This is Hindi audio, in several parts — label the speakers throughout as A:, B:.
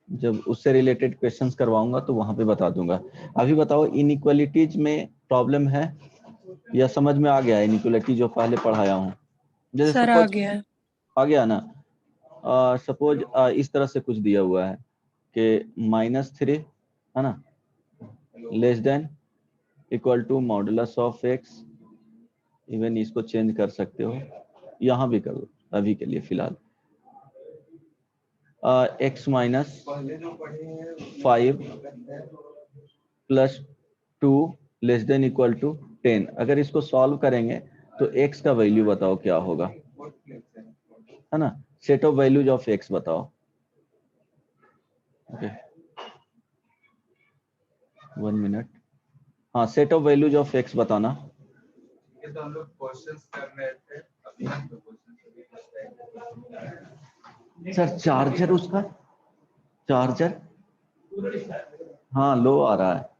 A: जब उससे रिलेटेड क्वेश्चंस करवाऊंगा तो वहां पे बता दूंगा। अभी बताओ इनइक्वालिटीज में प्रॉब्लम है या समझ में आ गया इनइक्वालिटी जो पहले पढ़ाया हूँ? जैसे
B: सर आ
A: सपोज
B: गया है।
A: आ गया ना। सपोज इस तरह से कुछ दिया हुआ है कि -3 है ना less than equal to modulus of x. Even इसको चेंज कर सकते हो, यहाँ भी कर दो अभी के लिए फिलहाल। x minus 5 plus 2 less than equal to 10। अगर इसको सॉल्व करेंगे तो x का वैल्यू बताओ क्या होगा, है ना। Set of values of x बताओ। Okay 1 minute. हाँ set of values of x बताना।
C: ये तो हम लोग क्वेश्चंस कर रहे थे अभी हम लोग क्वेश्चंस।
A: सर चार्जर, उसका चार्जर हाँ लो आ रहा है।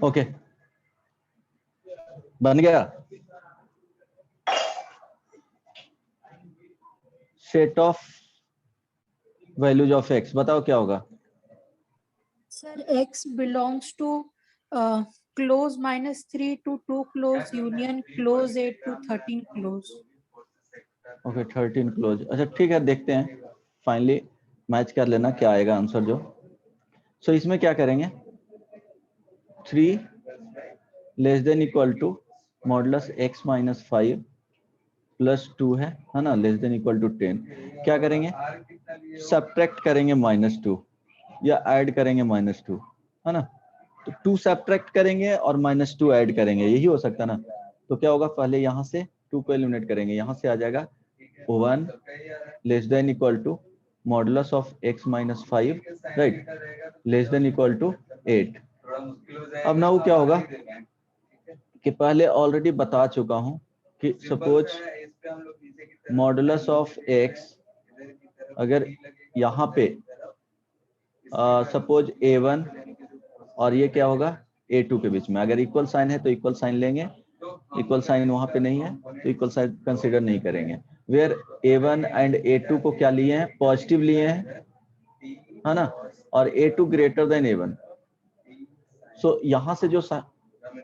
A: ओके बन गया। Set of values of x बताओ क्या होगा।
B: Sir x belongs to close -3 to 2 close union close 8 to 13 close।
A: Okay 13 close. अच्छा ठीक है, देखते हैं फाइनली मैच कर लेना क्या आएगा आंसर जो। सो इसमें क्या करेंगे, 3 less than equal to modulus x minus 5 plus 2 है ना, लेस देन इक्वल टू 10। क्या करेंगे, सब्ट्रैक्ट करेंगे -2 या ऐड करेंगे -2, है ना। तो 2 सब्ट्रैक्ट करेंगे और -2 ऐड करेंगे, यही हो सकता है ना। तो क्या होगा, पहले यहाँ से 2 को एलिमिनेट करेंगे, यहाँ से आ जाएगा 1 less than equal to modulus of x minus 5 right less than equal to 8। अब ना वो क्या होगा कि पहले ऑलरेडी बता चुका हूं कि सपोज मॉडुलस ऑफ x अगर यहाँ पे सपोज a1 और ये क्या होगा a2 के बीच में, अगर इक्वल साइन है तो इक्वल साइन लेंगे, इक्वल साइन वहां पे नहीं है तो इक्वल साइन कंसीडर नहीं करेंगे। वेयर a1 एंड a2 को क्या लिए हैं, पॉजिटिव लिए हैं, है ना, और a2 ग्रेटर देन a1। सो यहाँ से जो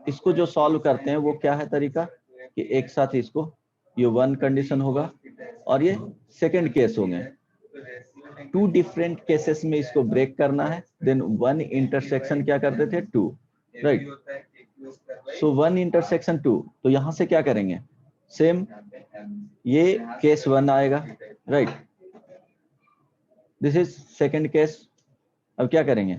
A: इसको जो सॉल्व करते हैं वो क्या है तरीका कि एक साथ इसको ये 1 कंडीशन होगा और ये सेकंड केस होंगे। टू डिफरेंट केसेस में इसको ब्रेक करना है, देन वन इंटरसेक्शन क्या करते थे, two, right. So one intersection two, तो यहां से क्या करेंगे, सेम ये केस वन आएगा, right. This is second case. अब क्या करेंगे,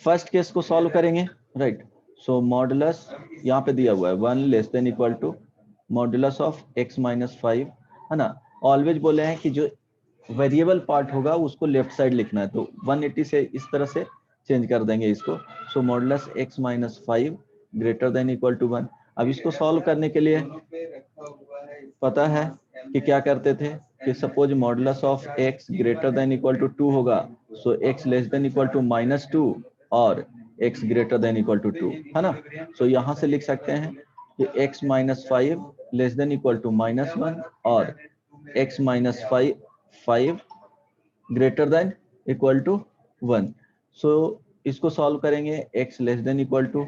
A: फर्स्ट केस को सॉल्व करेंगे, राइट। सो मॉडुलस यहाँ पे दिया हुआ है 1 less than equal to modulus of x minus 5, है ना। ऑलवेज बोले हैं कि जो वेरिएबल पार्ट होगा उसको लेफ्ट साइड लिखना है, तो 180 से इस तरह से चेंज कर देंगे इसको। So modulus x minus 5 greater than equal to 1। अब इसको सॉल्व करने के लिए पता है कि क्या करते थे कि suppose modulus of x greater than equal to 2 होगा, so x less than equal to minus 2 और x greater than equal to 2, है ना। सो यहां से लिख सकते हैं कि x minus 5 less than equal to minus 1 और x minus 5 greater than equal to 1। So इसको सॉल्व करेंगे, x less than equal to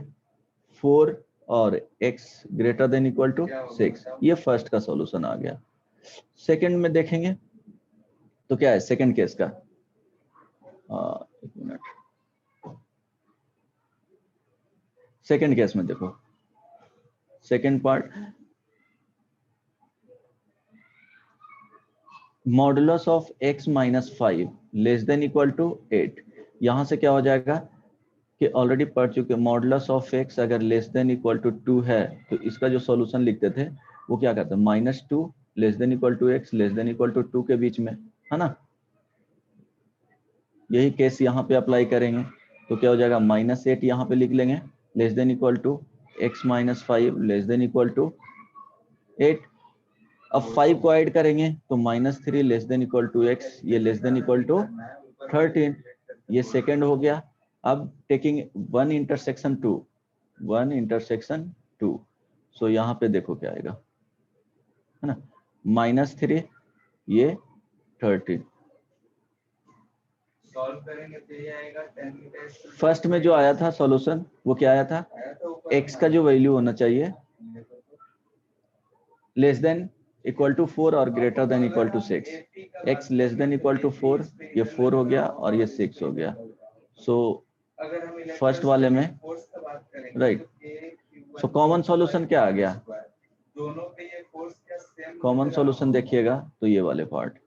A: 4 और x greater than equal to 6। ये फर्स्ट का सॉल्यूशन आ गया। सेकंड में देखेंगे तो क्या है सेकंड केस का, एक मिनट, सेकंड केस में देखो, second part, modulus of x minus 5 less than equal to 8। यहां से क्या हो जाएगा कि ऑलरेडी पढ़ चुके, मॉडुलस ऑफ x अगर लेस देन इक्वल टू 2 है तो इसका जो सॉल्यूशन लिखते थे वो क्या करते हैं, minus 2 less than equal to x less than equal to 2 के बीच में, है ना। यही केस यहाँ पे अप्लाई करेंगे तो क्या हो जाएगा, माइनस 8 यहाँ पे लिख लेंगे less than equal to x minus 5 less than equal to 8। अब 5 को ऐड करेंगे तो minus 3 less than equal to x, ये लेस देन इक्वल टू 13, ये सेकंड हो गया। अब taking one intersection two, so यहाँ पे देखो क्या आएगा, है ना, माइनस 3 ये 13।
C: सॉल्व करेंगे तो ये आएगा 10।
A: फर्स्ट में जो आया था सॉल्यूशन वो क्या आया था, x का जो वैल्यू होना चाहिए लेस देन इक्वल टू 4 और greater than equal to 6, x less than equal to 4, ये 4 हो गया और ये 6 हो गया। सो फर्स्ट वाले में, राइट। सो कॉमन सॉल्यूशन क्या आ गया, कॉमन सॉल्यूशन देखिएगा तो ये वाले पार्ट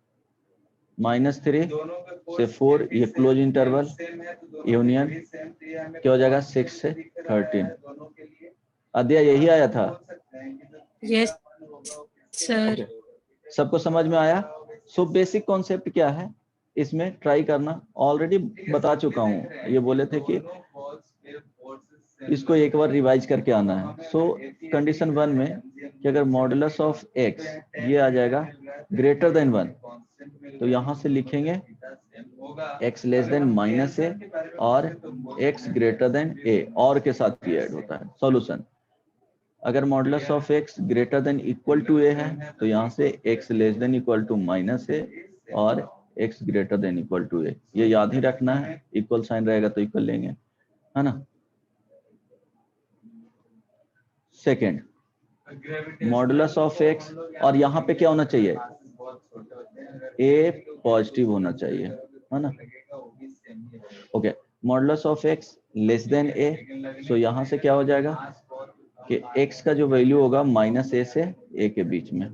A: -3 से 4, ये क्लोज इंटरवल यूनियन क्या हो जाएगा 6 से 13। अध्याय यही आया था,
B: Yes, sir.
A: सबको समझ में आया। सो बेसिक कॉन्सेप्ट क्या है इसमें ट्राई करना, ऑलरेडी बता चुका हूँ। ये बोले थे कि इसको एक बार रिवाइज करके आना है। सो कंडीशन 1 में कि अगर मॉडुलस ऑफ x ये आ जाएगा ग्रेटर देन 1, तो यहां से लिखेंगे x less then minus A और x ग्रेटर देन a, और के साथ ये ऐड होता है सॉल्यूशन। अगर modulus of x greater than equal to a है तो यहाँ से x less than equal to minus A और x greater than equal to a, ये याद ही रखना है। इक्वल साइन रहेगा तो इक्वल लेंगे, है ना। सेकेंड मॉडुलस ऑफ x, और यहाँ पे क्या होना चाहिए, a पॉजिटिव होना चाहिए, है ना। Okay, modulus of x less then a, सो यहाँ से क्या हो जाएगा कि x का जो वैल्यू होगा माइनस a से a के बीच में।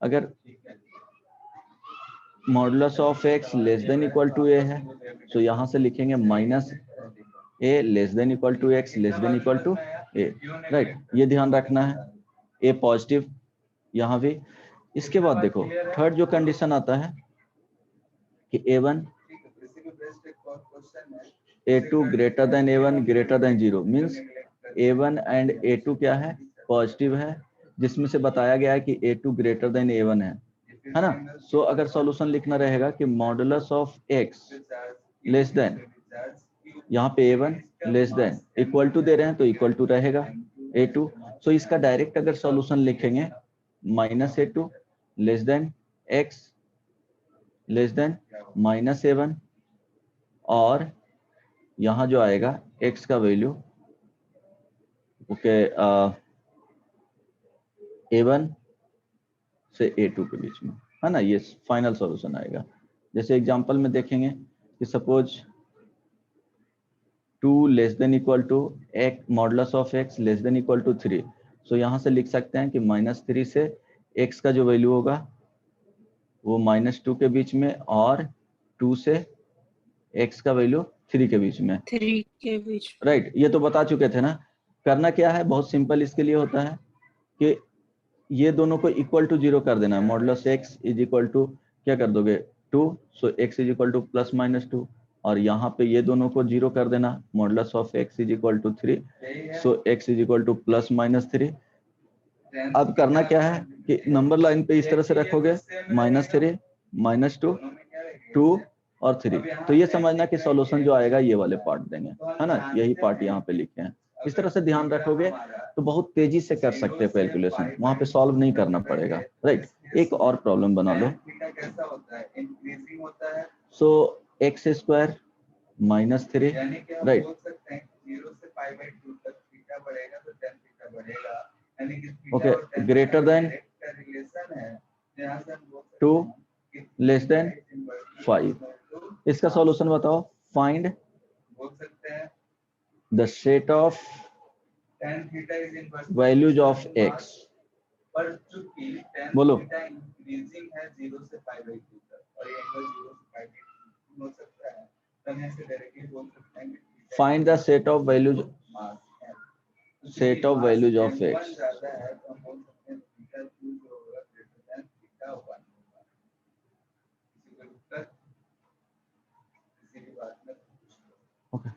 A: अगर modulus of x less than equal to a है तो यहाँ से लिखेंगे minus a less than equal to x less than equal to a, right. ये ध्यान रखना है, a पॉजिटिव यहाँ भी। इसके बाद देखो थर्ड जो कंडीशन आता है कि a1 a2 greater than a1 greater than 0, means a1 and a2 क्या है, पॉजिटिव है, जिसमें से बताया गया है कि a2 ग्रेटर देन a1 है ना। सो अगर सॉल्यूशन लिखना रहेगा कि modulus of x less than, यहाँ पे a1 less than equal to दे रहे हैं तो इक्वल टू रहेगा a2। सो इसका डायरेक्ट अगर सॉल्यूशन लिखेंगे minus a2 less than x less then minus a1, और यहाँ जो आएगा x का वैल्यू, ओके, A1 से A2 के बीच में, है ना, ये फाइनल सॉल्यूशन आएगा। जैसे एग्जांपल में देखेंगे कि suppose 2 less than equal to x modulus of x less than equal to 3, so यहाँ से लिख सकते हैं कि -3 से x का जो वैल्यू होगा वो -2 के बीच में और 2 से x का वैल्यू 3 के बीच में,
B: 3 के बीच।
A: राइट। ये तो बता चुके थे ना। करना क्या है, बहुत सिंपल इसके लिए होता है कि ये दोनों को इक्वल टू 0 कर देना है। Modulus x is equal to क्या कर दोगे 2, so x is equal to +-2, और यहाँ पे ये दोनों को 0 कर देना, modulus of x is equal to 3, so x is equal to +-3। अब करना क्या है कि नंबर लाइन पे इस तरह से रखोगे -3, -2, 2 और 3, तो ये समझना कि सॉल्यूशन जो आएगा ये वाले पार्ट देंगे, है ना, यही पार्ट यहाँ पे लिखे हैं। इस तरह से ध्यान रखोगे तो बहुत तेजी से कर सकते हो कैलकुलेशन, वहां पे सॉल्व नहीं करना पड़ेगा, राइट। एक और प्रॉब्लम बना लो। सो x square -3, right, okay, greater than 2 less then 5। इसका सॉल्यूशन बताओ। Find the set of values of x। बोलो। Find the set of values of x। Okay,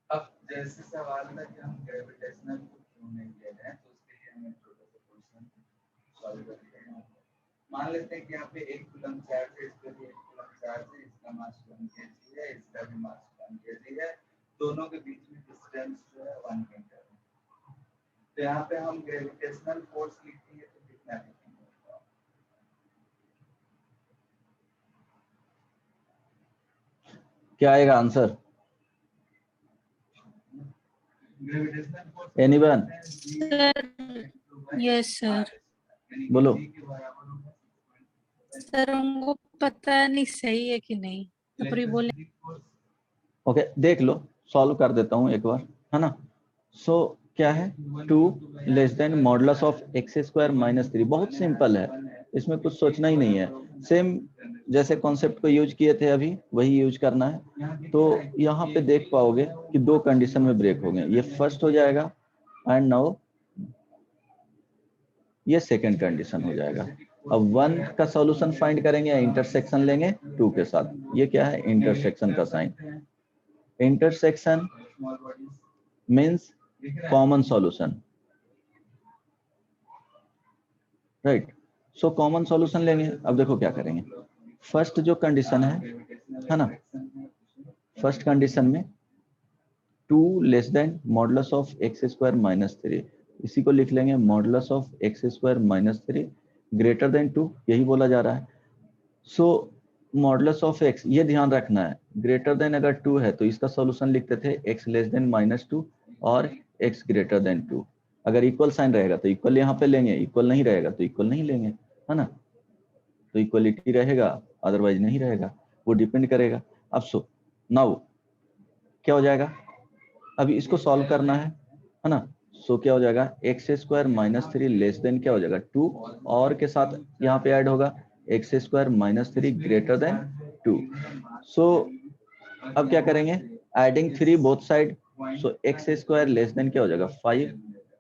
C: अब जैसे सवाल था कि हम ग्रेविटेशनल को क्यों नहीं ले रहे हैं, तो उसके लिए हम एक छोटा सा क्वेश्चन सॉल्व करते हैं। मान लेते हैं कि यहाँ पे 1 कूलम चार्ज है, इस पे भी 1 कूलम चार्ज है, इसका मास 1 kg है, इसका भी मास 1 kg है, दोनों के बीच में डिस्टेंस जो है 1 मीटर है। तो यहाँ पे हम ग्रेविटेशनल फोर्स लिखेंगे तो कितना लिखेंगे?
A: क्या आएगा answer?
C: Gravitational force
A: anyone?
B: Yes sir.
A: बोलो।
B: सर हमको पता नहीं सही है कि नहीं, तो बोले।
A: ओके, देख लो, सॉल्व कर देता हूँ एक बार, है ना। सो क्या है, 2 less than modulus of x square -3। बहुत सिंपल है, इसमें कुछ सोचना ही नहीं है। सेम जैसे कॉन्सेप्ट को यूज किए थे अभी, वही यूज करना है। तो यहाँ पे देख पाओगे कि 2 कंडीशन में ब्रेक हो गए, ये फर्स्ट हो जाएगा एंड नाउ ये सेकंड कंडीशन हो जाएगा। अब 1 का सॉल्यूशन फाइंड करेंगे या इंटरसेक्शन लेंगे 2 के साथ। ये क्या है, इंटरसेक्शन का sign. Intersection means common solution, right. So common solution लेंगे। अब देखो क्या करेंगे, फर्स्ट जो कंडीशन है ना, फर्स्ट कंडीशन में 2 less than modulus of x square -3, इसी को लिख लेंगे modulus of x square -3 greater than 2, यही बोला जा रहा है। सो मॉडुलस ऑफ x, ये ध्यान रखना है, ग्रेटर देन अगर 2 है तो इसका सॉल्यूशन लिखते थे x लेस देन -2 और x ग्रेटर देन 2। अगर इक्वल साइन रहेगा तो इक्वल यहाँ पे लेंगे, इक्वल नहीं रहेगा तो इक्वल नहीं लेंगे, है ना। तो इक्वलिटी रहेगा, अदरवाइज नहीं रहेगा, वो डिपेंड करेगा। अब सो नाउ क्या हो जाएगा, अभी इसको सॉल्व करना है ना। सो क्या हो जाएगा, x स्क्वायर -3 लेस देन क्या हो जाएगा 2, और के साथ यहाँ पे ऐड होगा x स्क्वायर -3 ग्रेटर देन 2। सो अब क्या करेंगे, एडिंग 3 बोथ साइड। सो x स्क्वायर लेस देन क्या हो जाएगा 5,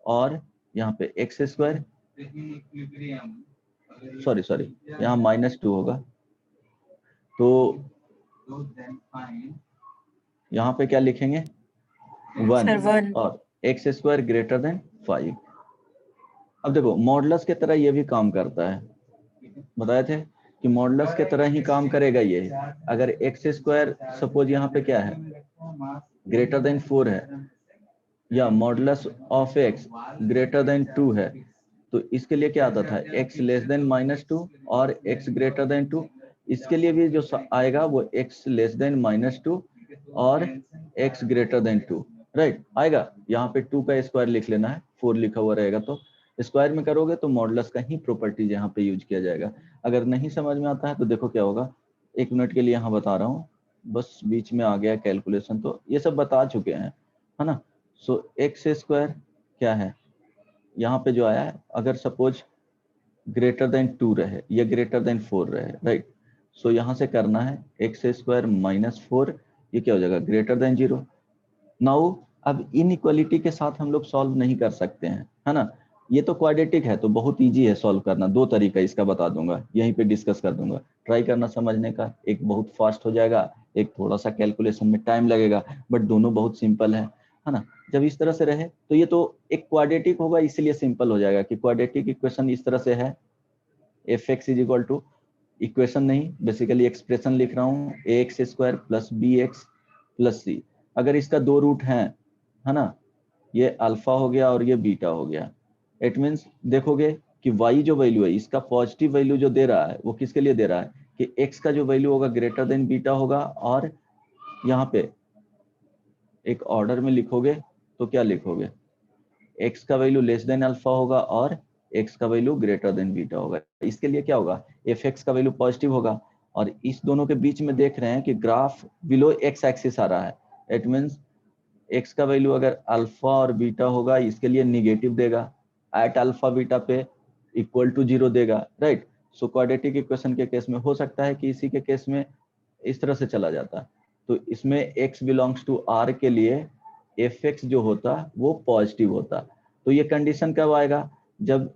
A: और यहाँ पे x स्क्वायर, सॉरी यहाँ -2 होगा, तो यहाँ पे क्या लिखेंगे 1 और x स्क्वायर ग्रेटर देन 5। अब देखो मॉडुलस के तरह ये भी काम करता है, बताए थे कि मॉडुलस के तरह ही काम करेगा ये। अगर एक्स स्क्वायर सपोज यहाँ पे क्या है ग्रेटर देन 4 है, या modulus of x greater than 2 है, तो इसके लिए क्या आता था x लेस देन -2 और x ग्रेटर देन 2। इसके लिए भी जो आएगा वो x लेस देन -2 और x ग्रेटर देन 2, राइट आएगा। यहाँ पे 2 का स्क्वायर लिख लेना है, 4 लिखा हुआ रहेगा तो स्क्वायर में करोगे तो मॉडुलस का ही प्रॉपर्टीज यहाँ पे यूज किया जाएगा। अगर नहीं समझ में आता है तो देखो क्या होगा, 1 मिनट के लिए यहाँ बता रहा हूँ, बस बीच में आ गया कैलकुलेशन, तो ये सब बता चुके हैं है ना। सो एक्स स्क्वायर क्या है यहाँ पे जो आया है, अगर सपोज ग्रेटर देन 2 रहे या ग्रेटर देन 4 रहे, राइट। सो यहाँ से करना है एक्स स्क्वायर -4, ये क्या हो जाएगा ग्रेटर देन 0। नाउ अब इनइक्वालिटी के साथ हम लोग सॉल्व नहीं कर सकते हैं, है ना। ये तो क्वाड्रेटिक है तो बहुत इजी है सॉल्व करना, 2 तरीका इसका बता दूंगा, यहीं पे डिस्कस कर दूंगा। ट्राई करना समझने का, एक बहुत फास्ट हो जाएगा, एक थोड़ा सा कैलकुलेशन में टाइम लगेगा, बट दोनों बहुत सिंपल है ना। जब इस तरह से रहे तो ये तो एक क्वाड्रेटिक होगा, इसलिए सिंपल हो जाएगा कि क्वाड्रेटिक इक्वेशन इस तरह से है, F x is equal to, equation नहीं बेसिकली एक्सप्रेशन लिख रहा हूँ, A x square plus B x plus C. अगर इसका 2 रूट है ना, ये अल्फा हो गया और ये बीटा हो गया। इट मीन्स देखोगे कि y जो वैल्यू है इसका पॉजिटिव वैल्यू जो दे रहा है वो किसके लिए दे रहा है कि x का जो वैल्यू होगा ग्रेटर देन बीटा होगा, और यहाँ पे एक ऑर्डर में लिखोगे तो क्या लिखोगे, x का वैल्यू लेस देन अल्फा होगा और x का वैल्यू ग्रेटर देन बीटा होगा। इसके लिए क्या होगा, fx का वैल्यू पॉजिटिव होगा, और इस दोनों के बीच में देख रहे हैं कि ग्राफ बिलो x एक्सिस आ रहा है। इट मीन्स x का वैल्यू अगर अल्फा और बीटा होगा इसके लिए निगेटिव देगा, एट अल्फा बीटा पे इक्वल टू 0 देगा, राइट। सो क्वाड्रेटिक इक्वेशन के केस में हो सकता है कि इसी के केस में इस तरह से चला जाता, तो इसमें x बिलोंग्स टू r के लिए fx जो होता वो पॉजिटिव होता। तो ये कंडीशन कब आएगा, जब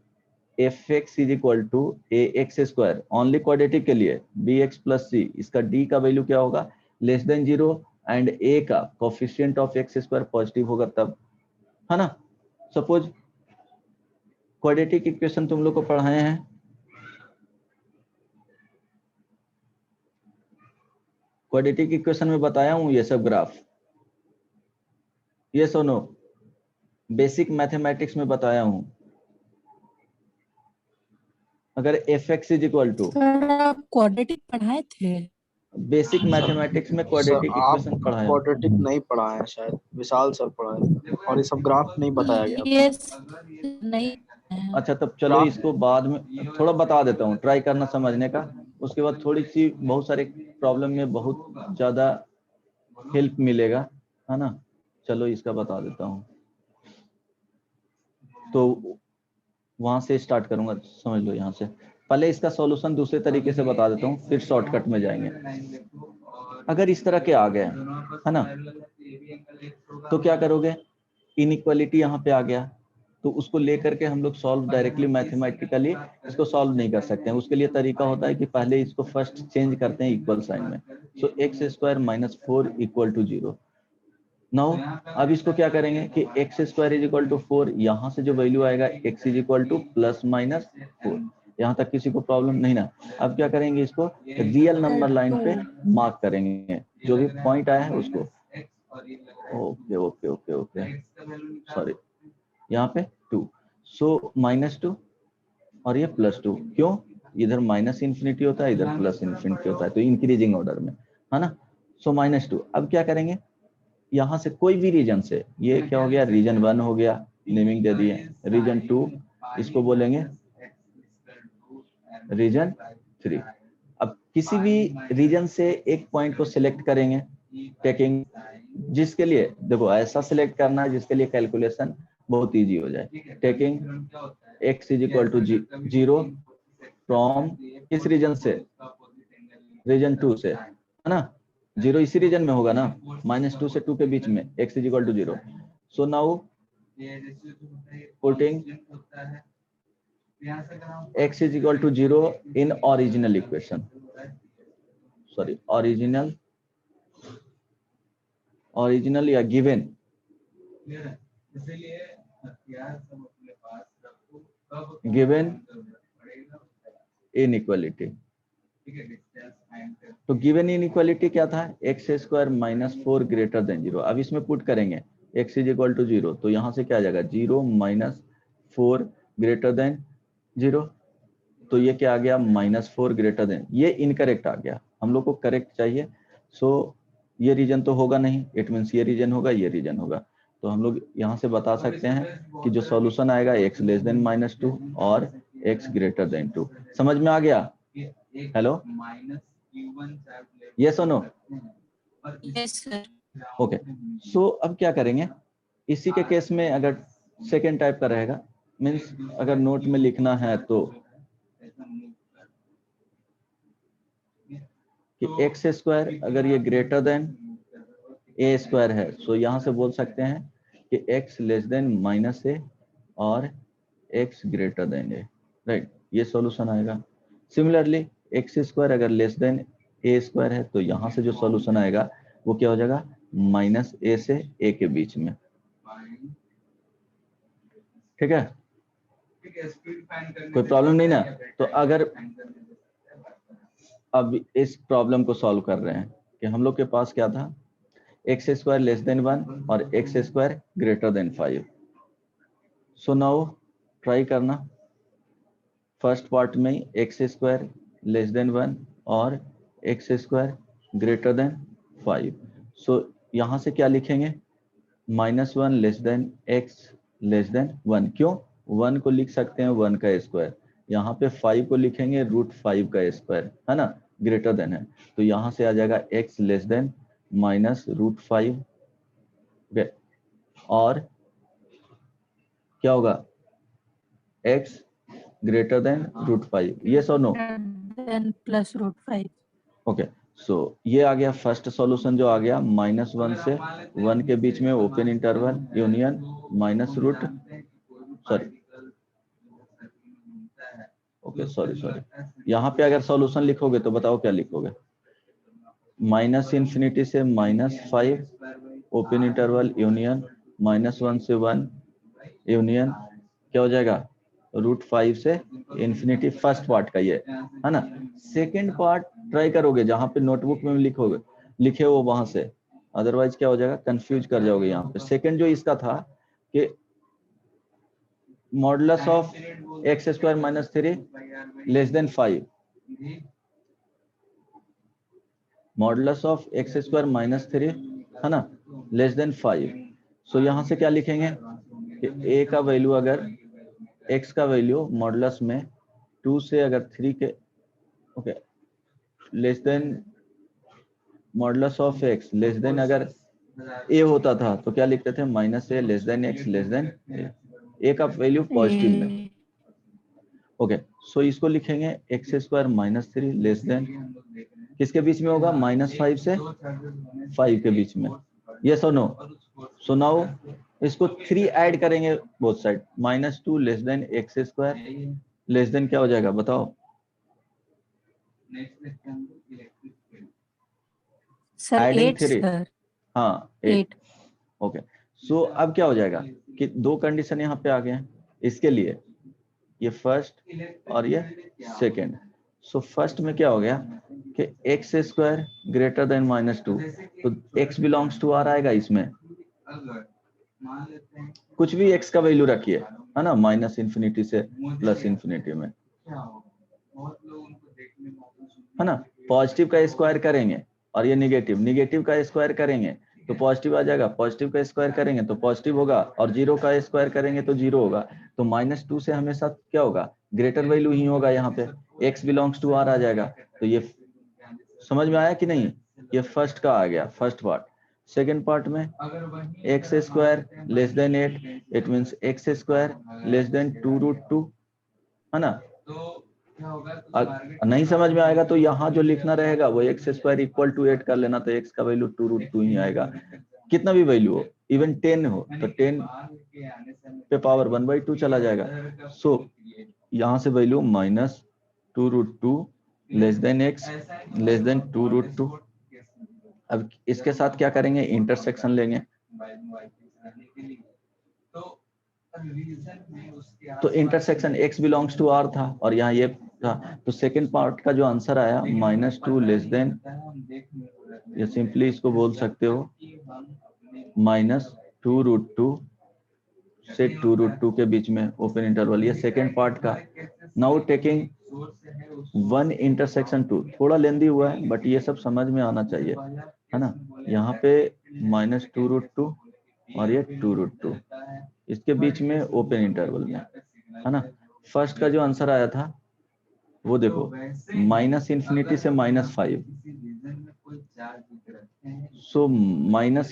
A: fx is equal to a x square, only quadratic के लिए bx प्लस c, इसका d का वैल्यू क्या होगा लेस देन 0, एंड a का coefficient of x square positive होगा तब, है ना। सपोज क्वाड्रेटिक इक्वेशन तुम लोग को पढ़ाए हैं, क्वाड्रेटिक इक्वेशन में बताया हूँ ये सब ग्राफ, ये सुनो बेसिक मैथमेटिक्स में बताया हूँ। अगर fx is equal to,
B: sir आप क्वाड्रेटिक पढ़ाए थे?
A: बेसिक मैथमेटिक्स में
D: सर
A: क्वाड्रेटिक
D: आप
A: इक्वेशन पढ़ाया हूँ।
D: क्वाड्रेटिक नहीं पढ़ाए हैं शायद, विशाल सर पढ़ाए, और ये सब ग्राफ नहीं बताया गया।
B: ये नहीं है।
A: अच्छा तब चलो
D: ग्राफ
A: इसको बाद में थोड़ा बता देता हूँ, ट्राई करना समझने का, उसके बाद थोड़ी सी बहुत सारे प्रॉब्लम में बहुत ज्यादा हेल्प मिलेगा, है ना। चलो इसका बता देता हूँ, तो वहां से स्टार्ट करूंगा, समझ लो यहाँ से। पहले इसका सॉल्यूशन दूसरे तरीके से बता देता हूँ, फिर शॉर्टकट में जाएंगे। अगर इस तरह के आ गए है ना, तो क्या करोगे, इनइक्वालिटी यहाँ पे आ गया, तो उसको लेकर के हम लोग सॉल्व डायरेक्टली मैथमेटिकली इसको सॉल्व नहीं कर सकते हैं। उसके लिए तरीका होता है कि पहले इसको फर्स्ट चेंज करते हैं इक्वल साइन में। So x square -4 equal to 0। Now अब इसको क्या करेंगे कि x square is equal to 4, यहाँ से जो वैल्यू आएगा x इज इक्वल टू +-4, यहाँ तक किसी को प्रॉब्लम नहीं ना। अब क्या करेंगे, इसको रियल नंबर लाइन पे मार्क करेंगे, जो भी पॉइंट आया है उसको। Okay okay okay okay sorry, यहाँ पे 2, सो -2 और ये +2, क्यों, इधर -इन्फिनिटी होता है इधर +इन्फिनिटी होता है, तो इंक्रीजिंग ऑर्डर में, है ना। सो -2, अब क्या करेंगे, यहाँ से कोई भी रीजन से, ये क्या हो गया रीजन 1 हो गया, नेमिंग दे दिए, रीजन 2 इसको बोलेंगे रीजन 3। अब किसी भी रीजन से एक पॉइंट को सिलेक्ट करेंगे, टेकिंग, जिसके लिए देखो ऐसा सिलेक्ट करना है जिसके लिए कैलकुलेशन बहुत इजी हो जाए, taking x is equal to 0 from किस रीजन से, रीजन 2 से, है ना। 0 इसी रीजन में होगा ना, -2 से 2 के बीच में, x is equal to 0। So now putting x is equal to 0 in original equation, sorry original या गिवन इनइक्वालिटी,
C: ठीक है, डिस्टेंस फाइंड कर।
A: तो गिवन इनइक्वालिटी क्या था, x square minus 4 greater than 0। अब इसमें पुट करेंगे x इज इक्वल टू 0, तो यहाँ से क्या आ जाएगा 0 माइनस 4 ग्रेटर देन 0, तो ये क्या आ गया -4 ग्रेटर देन, ये इनकरेक्ट आ गया, हम लोग को करेक्ट चाहिए। सो ये रीजन तो होगा नहीं, इट मीन्स ये रीजन होगा, ये रीजन होगा। तो हम लोग यहाँ से बता सकते हैं कि जो सॉल्यूशन आएगा x लेस देन -2 और x ग्रेटर देन 2। समझ में आ गया? हेलो, यस और नो?
B: Yes, sir.
A: ओके, सो अब क्या करेंगे, इसी के केस में अगर सेकेंड टाइप का रहेगा, मीन्स अगर नोट में लिखना है तो कि एक्स स्क्वायर अगर ये ग्रेटर देन ए स्क्वायर है, सो यहाँ से बोल सकते हैं कि एक्स लेस देन -a और एक्स ग्रेटर देन ए, राइट, ये सॉल्यूशन आएगा। सिमिलरली एक्स स्क्वायर अगर लेस देन ए स्क्वायर है, तो यहाँ से जो सॉल्यूशन आएगा वो क्या हो जाएगा, -a से a के बीच में। ठीक है, कोई प्रॉब्लम नहीं ना? तो अगर अब इस प्रॉब्लम को सॉल्व कर रहे हैं कि हम लोग के पास क्या था, एक्स स्क्वायर लेस देन 1 और x square greater than 5। So now try करना, फर्स्ट पार्ट में एक्स स्क्वायर लेस देन 1 और एक्स स्क्वायर ग्रेटर देन 5। सो यहाँ से क्या लिखेंगे, -1 less then x less than 1। क्यों, 1 को लिख सकते हैं 1 का स्क्वायर, यहाँ पे 5 को लिखेंगे √5 का स्क्वायर, है ना, ग्रेटर देन है, तो यहाँ से आ जाएगा x लेस देन -√5, और क्या होगा, x ग्रेटर देन √5, यस और नो?
B: Then plus √5.
A: ओके, सो ये आ गया फर्स्ट सॉल्यूशन जो आ गया, -1 से 1 के बीच में ओपन इंटरवल यूनियन सॉरी, यहाँ पे अगर सॉल्यूशन लिखोगे तो बताओ क्या लिखोगे, -∞ से -5 ओपन इंटरवल यूनियन -1 से 1 यूनियन क्या हो जाएगा, √5 से इन्फिनिटी, फर्स्ट पार्ट का ये है ना। सेकेंड पार्ट ट्राई करोगे, जहां पे नोटबुक में लिखोगे लिखे हो वहां से, अदरवाइज क्या हो जाएगा, कंफ्यूज कर जाओगे। यहाँ पे सेकेंड जो इसका था कि modulus of x square -3 less then 5, modulus of x square -3 है ना, लेस देन 5। सो यहाँ से क्या लिखेंगे कि a का वैल्यू अगर x का वैल्यू मॉडुलस में 2 से अगर 3 के okay less than modulus of x less then अगर a होता था तो क्या लिखते थे, -a less than x less then a का वैल्यू पॉजिटिव में। ओके, सो इसको लिखेंगे x स्क्वायर -3 लेस देन किसके बीच में होगा, -5 से 5 के बीच में, यस और नो? सो नाउ इसको 3 ऐड करेंगे both side, -2 less then x square less than क्या हो जाएगा बताओ,
B: Sir,
A: Adding
B: 8,
A: 3,
B: sir.
A: हाँ 8। ओके, सो अब क्या हो जाएगा कि दो कंडीशन यहाँ पे आ गए हैं इसके लिए, ये फर्स्ट और ये सेकेंड। सो फर्स्ट में क्या हो गया कि एक्स स्क्वायर ग्रेटर देन -2, तो x बिलोंग्स टू r आएगा, इसमें कुछ भी x का वैल्यू रखिए, है ना, -∞ से +∞ में, है ना। पॉजिटिव का स्क्वायर करेंगे और ये निगेटिव का स्क्वायर करेंगे तो पॉजिटिव आ जाएगा, पॉजिटिव का स्क्वायर करेंगे तो पॉजिटिव होगा, और 0 का स्क्वायर करेंगे तो 0 होगा। तो -2 से हमेशा क्या होगा, ग्रेटर वैल्यू ही होगा, यहाँ पे x बिलोंग्स टू r आ जाएगा। तो ये समझ में आया कि नहीं, ये फर्स्ट का आ गया, फर्स्ट पार्ट। सेकेंड पार्ट में x square less than 8, it means x square less than 2√2, है ना। नहीं समझ में आएगा तो यहाँ जो लिखना रहेगा वो एक्स स्क्वायर इक्वल टू 8 कर लेना, तो एक्स का वैल्यू 2√2 ही आएगा, कितना भी वैल्यू हो, इवन 10 हो तो 10 पे पावर 1/2 चला जाएगा। सो यहाँ से value -2√2 less than x less than 2√2। अब इसके साथ क्या करेंगे, इंटरसेक्शन लेंगे,
C: रीजन में उसके
A: तो intersection x belongs to r था और यहाँ ये था, तो सेकेंड पार्ट का जो आंसर आया -2 लेस देन, या सिंपली इसको बोल सकते हो -2√2 से 2√2 के बीच में ओपन इंटरवल, ये सेकेंड पार्ट का। नाउ टेकिंग 1 इंटरसेक्शन 2, थोड़ा लेंदी हुआ है बट ये सब समझ में आना चाहिए, है ना। यहाँ पे -2√2 और ये 2√2, इसके बीच में ओपन इंटरवल में, है ना। फर्स्ट का जो आंसर आया था वो देखो -∞ से -5, सो -∞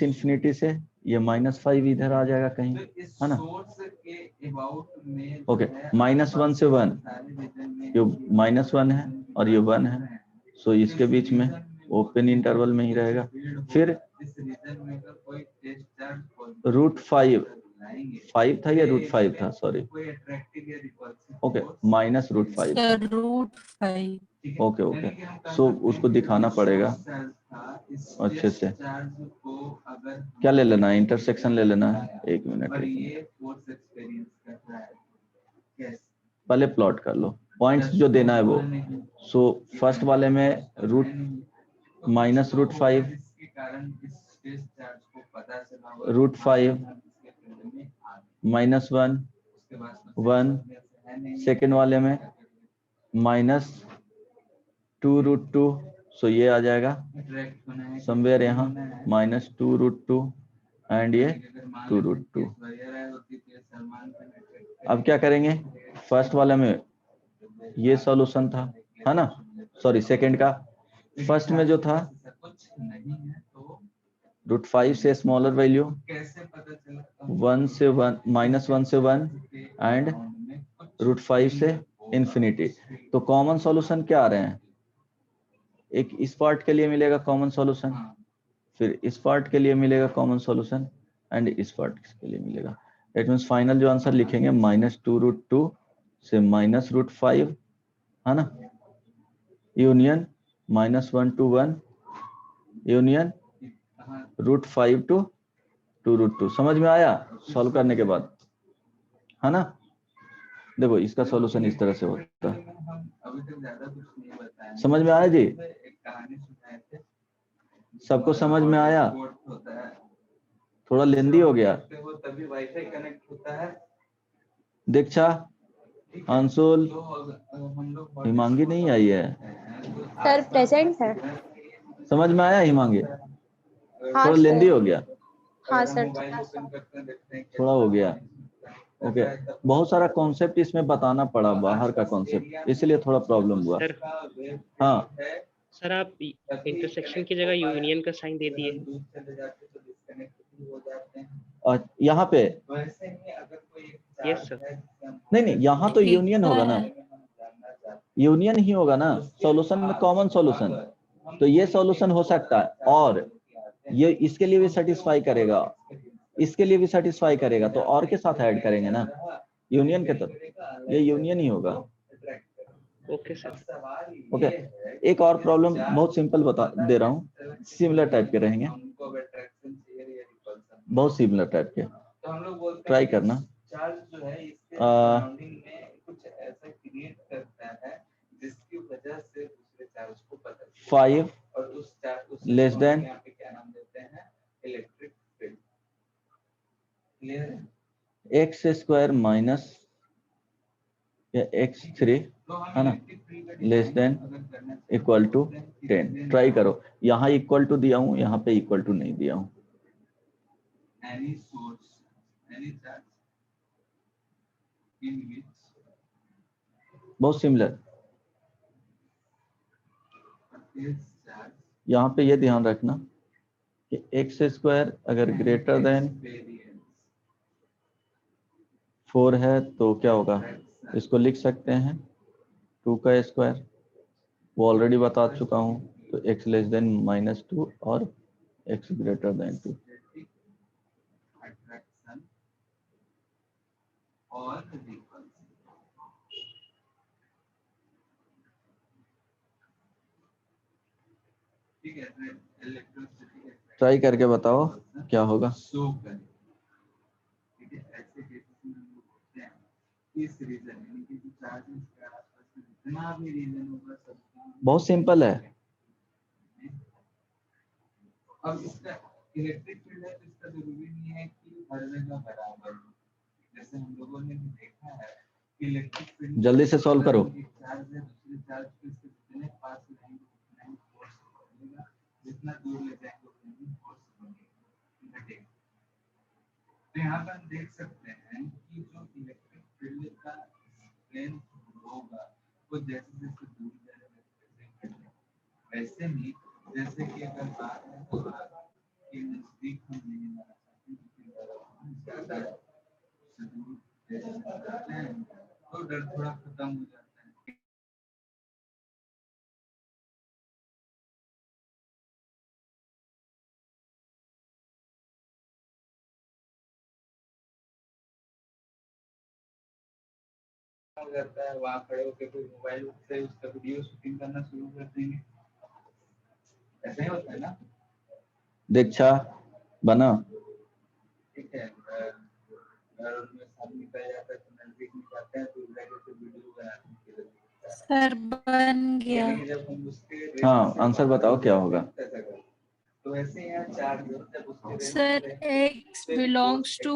A: से ये -5 इधर आ जाएगा कहीं, है ना। ओके, -1 से 1, ये -1 है और ये 1 है, सो इसके बीच में ओपन इंटरवल में ही रहेगा। फिर √5 था या √5 था, sorry, okay, -√5,
B: Sir, √5.
A: Okay okay, so उसको दिखाना पड़ेगा अच्छे से। क्या ले लेना है, इंटरसेक्शन ले लेना है, एक मिनट पहले प्लॉट कर लो पॉइंट्स जो देना है वो। सो फर्स्ट वाले में -√5, √5, -1, 1, सेकेंड वाले में -2√2, सो ये आ जाएगा समवेयर यहाँ -2√2 एंड ये 2√2। अब क्या करेंगे, फर्स्ट वाले में ये सॉल्यूशन था, है ना, सॉरी सेकंड का। फर्स्ट में जो था √5 से स्मॉलर वैल्यू, 1 से 1, -1 से 1 एंड √5 से इंफिनिटी। तो कॉमन सॉल्यूशन क्या आ रहे हैं, एक इस पार्ट के लिए मिलेगा कॉमन सॉल्यूशन, फिर इस पार्ट के लिए मिलेगा कॉमन सॉल्यूशन एंड इस पार्ट के लिए मिलेगा। दैट मींस फाइनल जो आंसर लिखेंगे -2√2 से -√5, है ना, यूनियन -1 to 1 यूनियन √5 to 2√2। समझ में आया सॉल्व करने के बाद, है ना। देखो इसका सॉल्यूशन इस तरह से होता है, समझ में आया जी, सबको समझ में आया, थोड़ा लेंदी हो गया। दीक्षा, अंशुल, हिमांगी नहीं आई है,
E: सर प्रेजेंट है।
A: समझ में आया हिमांगी,
E: हाँ
A: थोड़ा लेंदी
E: सर।
A: हो गया,
E: हाँ सर।
A: थोड़ा हो गया। ओके, बहुत सारा कॉन्सेप्ट इसमें बताना पड़ा, बाहर का कॉन्सेप्ट, इसलिए थोड़ा प्रॉब्लम हुआ।
F: सर,
A: हाँ
F: सर आप इंटरसेक्शन की जगह यूनियन का साइन दे दिए।
A: यहाँ पे
F: यस सर।
A: नहीं, यहाँ तो यूनियन होगा ना, यूनियन ही होगा ना, सॉल्यूशन में कॉमन सॉल्यूशन, तो ये सॉल्यूशन हो सकता है और ये इसके लिए भी सेटिस्फाई करेगा, इसके लिए भी सेटिस्फाई करेगा, तो और के साथ ऐड करेंगे ना यूनियन के, तरफ ये यूनियन ही होगा।
F: Okay sir.
A: ओके, एक और प्रॉब्लम बहुत सिंपल बता दे रहा हूँ, सिमिलर टाइप के रहेंगे, बहुत सिमिलर टाइप के, ट्राई करना।
C: कुछ ऐसा क्रिएट करता है जिसकी वजह से दूसरे चार्ज को पता
A: 5
C: और उस चार्ज
A: लेस देन
C: यहाँ पे क्या नाम देते हैं, इलेक्ट्रिक फील्ड। क्लियर है,
A: x² माइनस या x3, है ना, less than equal to 10। Try करो, यहाँ इक्वल टू दिया हूँ, यहाँ पे इक्वल टू नहीं दिया हूँ।
C: any source, any charge in which
A: बहुत सिमिलर,
C: is charge
A: यहाँ पे ये ध्यान रखना कि x² अगर ग्रेटर देन 4 है तो क्या होगा, इसको लिख सकते हैं 2 का स्क्वायर, वो ऑलरेडी बता चुका हूँ, तो x लेस देन -2 और x greater then 2।
C: attraction or repulsion। ठीक है, इलेक्ट्रिसिटी
A: ट्राई करके बताओ क्या होगा।
C: शो करें, ठीक है, ऐसे केसेस में इस रीजन यानी कि जो चार्जेस के आसपास में जितना भी रीजन होगा सब
A: बहुत सिंपल है।
C: अब इसका इलेक्ट्रिक फील्ड है तो इसका जरूरी नहीं है कि हर जगह बराबर हो। जैसे हम लोगों ने भी देखा है कि इलेक्ट्रिक फील्ड
A: जल्दी से सॉल्व करो।
C: एक चार्ज है दूसरे चार्ज पे इसके जितने पास रहेंगे उतना ही फोर्स बनेगा, जितना दूर ले जाएंगे उतना ही फोर्स घटेगा। तो यहाँ पर हम देख सकते हैं कि जो इलेक्ट्रिक फील्ड का स्ट्रेंथ होगा वो जैसे जैसे दूर जाएगा वैसे ही, जैसे कि अगर बात है तो के नजदीक हम नहीं जाना चाहते ज्यादा दूर जैसे जाते हैं तो डर थोड़ा खत्म हो जाता है। हो जाता है वहाँ खड़े होकर कोई मोबाइल से उसका वीडियो शूटिंग करना शुरू कर देंगे, ऐसा ही होता है ना।
A: दीक्षा बना।
C: ठीक है, अगर उनमें सामने निकल जाता है तो नजदीक में जाते हैं तो जाके तो वीडियो बनाते हैं।
B: सर बन गया।
C: लेकिन जब हम उसके
A: हाँ आंसर बताओ क्या होगा।
C: तो ऐसे यहाँ चार्ज जब उसके
B: sir x belongs to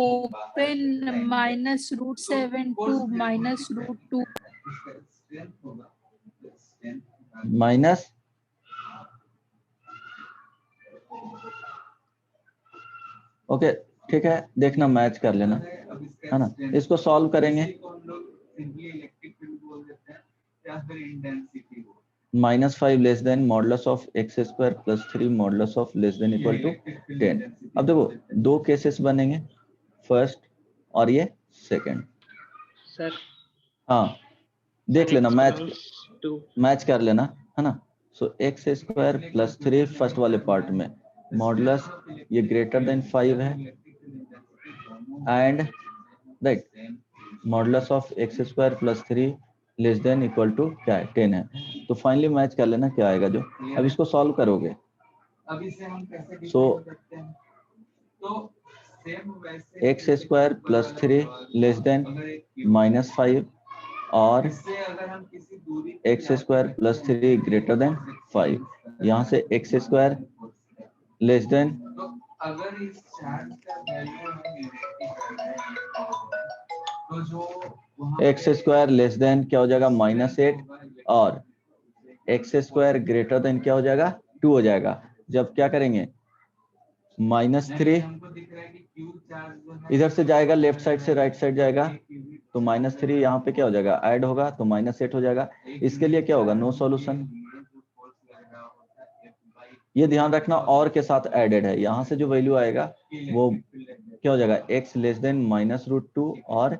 B: open -√7 to -√2.
A: Minus okay ठीक है, देखना मैच कर लेना है ना। इसको सॉल्व करेंगे। -5 less than modulus of x² + 3 modulus of less than equal to 10। अब देखो दो केसेस बनेंगे, फर्स्ट और ये सेकंड।
F: सर
A: हाँ देख लेना,
F: टू
A: मैच कर लेना है ना। सो x² + 3 फर्स्ट वाले पार्ट में मॉडुलस ये ग्रेटर देन 5 है and right modulus of x² + 3 less than equal to क्या है 10 है। तो फाइनली मैच कर लेना क्या आएगा जो। अब इसको सॉल्व करोगे
C: अब इसे हम कैसे
A: सो
C: करते हैं तो सेम वैसे
A: x² + 3 लेस देन -5 और
C: अगर हम किसी दूरी
A: x² + 3 ग्रेटर देन 5, यहाँ से x² लेस देन
C: तो अगर इस चार्ज का वैल्यू हम तो जो
A: x² लेस देन क्या हो जाएगा -8 और x² ग्रेटर देन क्या हो जाएगा 2 हो जाएगा। जब क्या करेंगे -3 इधर से जाएगा लेफ्ट साइड से राइट साइड जाएगा तो -3 यहाँ पे क्या हो जाएगा ऐड होगा तो -8 हो जाएगा। इसके लिए क्या होगा नो सॉल्यूशन। ये ध्यान रखना और के साथ एडेड है, यहाँ से जो वैल्यू आएगा वो क्या हो जाएगा x लेस देन -√2 और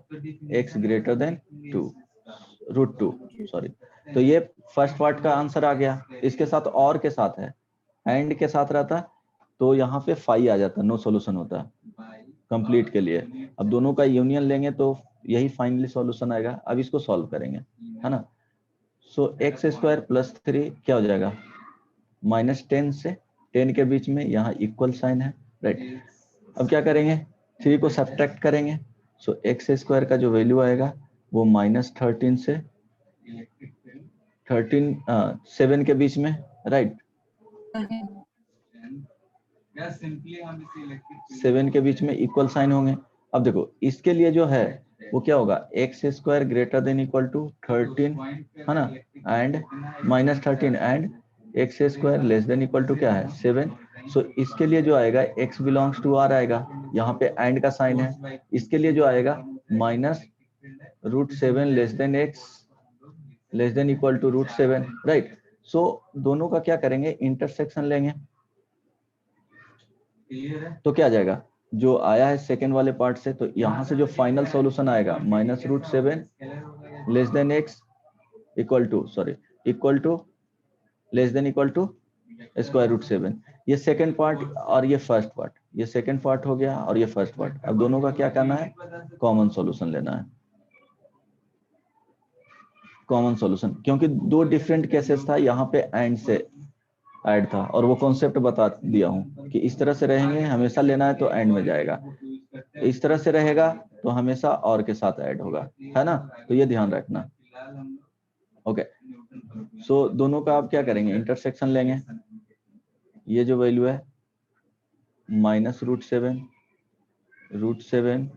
A: x ग्रेटर देन √2 सॉरी। तो ये फर्स्ट पार्ट का आंसर आ गया। इसके साथ और के साथ है, एंड के साथ रहता तो यहाँ पे 5 आ जाता, नो सॉल्यूशन होता कंप्लीट के लिए। अब दोनों का यूनियन लेंगे तो यही फाइनली सॉल्यूशन आएगा। अब इसको सॉल्व करेंगे है ना। सो x² + 3 क्या हो जाएगा -10 से 10 के बीच में यहाँ इक्वल साइन है राइट। अब क्या करेंगे 3 को सब्ट्रैक्ट करेंगे। सो x² का जो वैल्यू आएगा वो -13 से 7 के बीच में राइट। 7 के बीच में इक्वल साइन होंगे। अब देखो इसके लिए जो है वो क्या होगा x² greater than equal to 13 है ना and -13 and x² less than equal to क्या है 7। सो इसके लिए जो आएगा x बिलोंग्स टू r आएगा, यहाँ पे एंड का साइन है। इसके लिए जो आएगा -√7 less than x less than equal to √7 right. So दोनों का क्या करेंगे इंटरसेक्शन लेंगे तो क्या आ जाएगा जो आया है सेकेंड वाले पार्ट से। तो यहाँ से जो फाइनल सॉल्यूशन आएगा -√7 less than x equal to less than equal to √7। ये सेकेंड पार्ट और ये फर्स्ट पार्ट, ये सेकेंड पार्ट हो गया और ये फर्स्ट पार्ट। अब दोनों का क्या करना है कॉमन सॉल्यूशन लेना है, कॉमन सॉल्यूशन, क्योंकि दो डिफरेंट केसेस था यहाँ पे एंड से ऐड था और वो कॉन्सेप्ट बता दिया हूँ कि इस तरह से रहेंगे हमेशा लेना है तो एंड में जाएगा इस तरह से रहेगा तो हमेशा और के साथ ऐड होगा, है ना, तो ये ध्यान रखना। ओके, सो दोनों का आप क्या करेंगे, इंटरसेक्शन लेंगे। ये जो वैल्यू है -√7 √7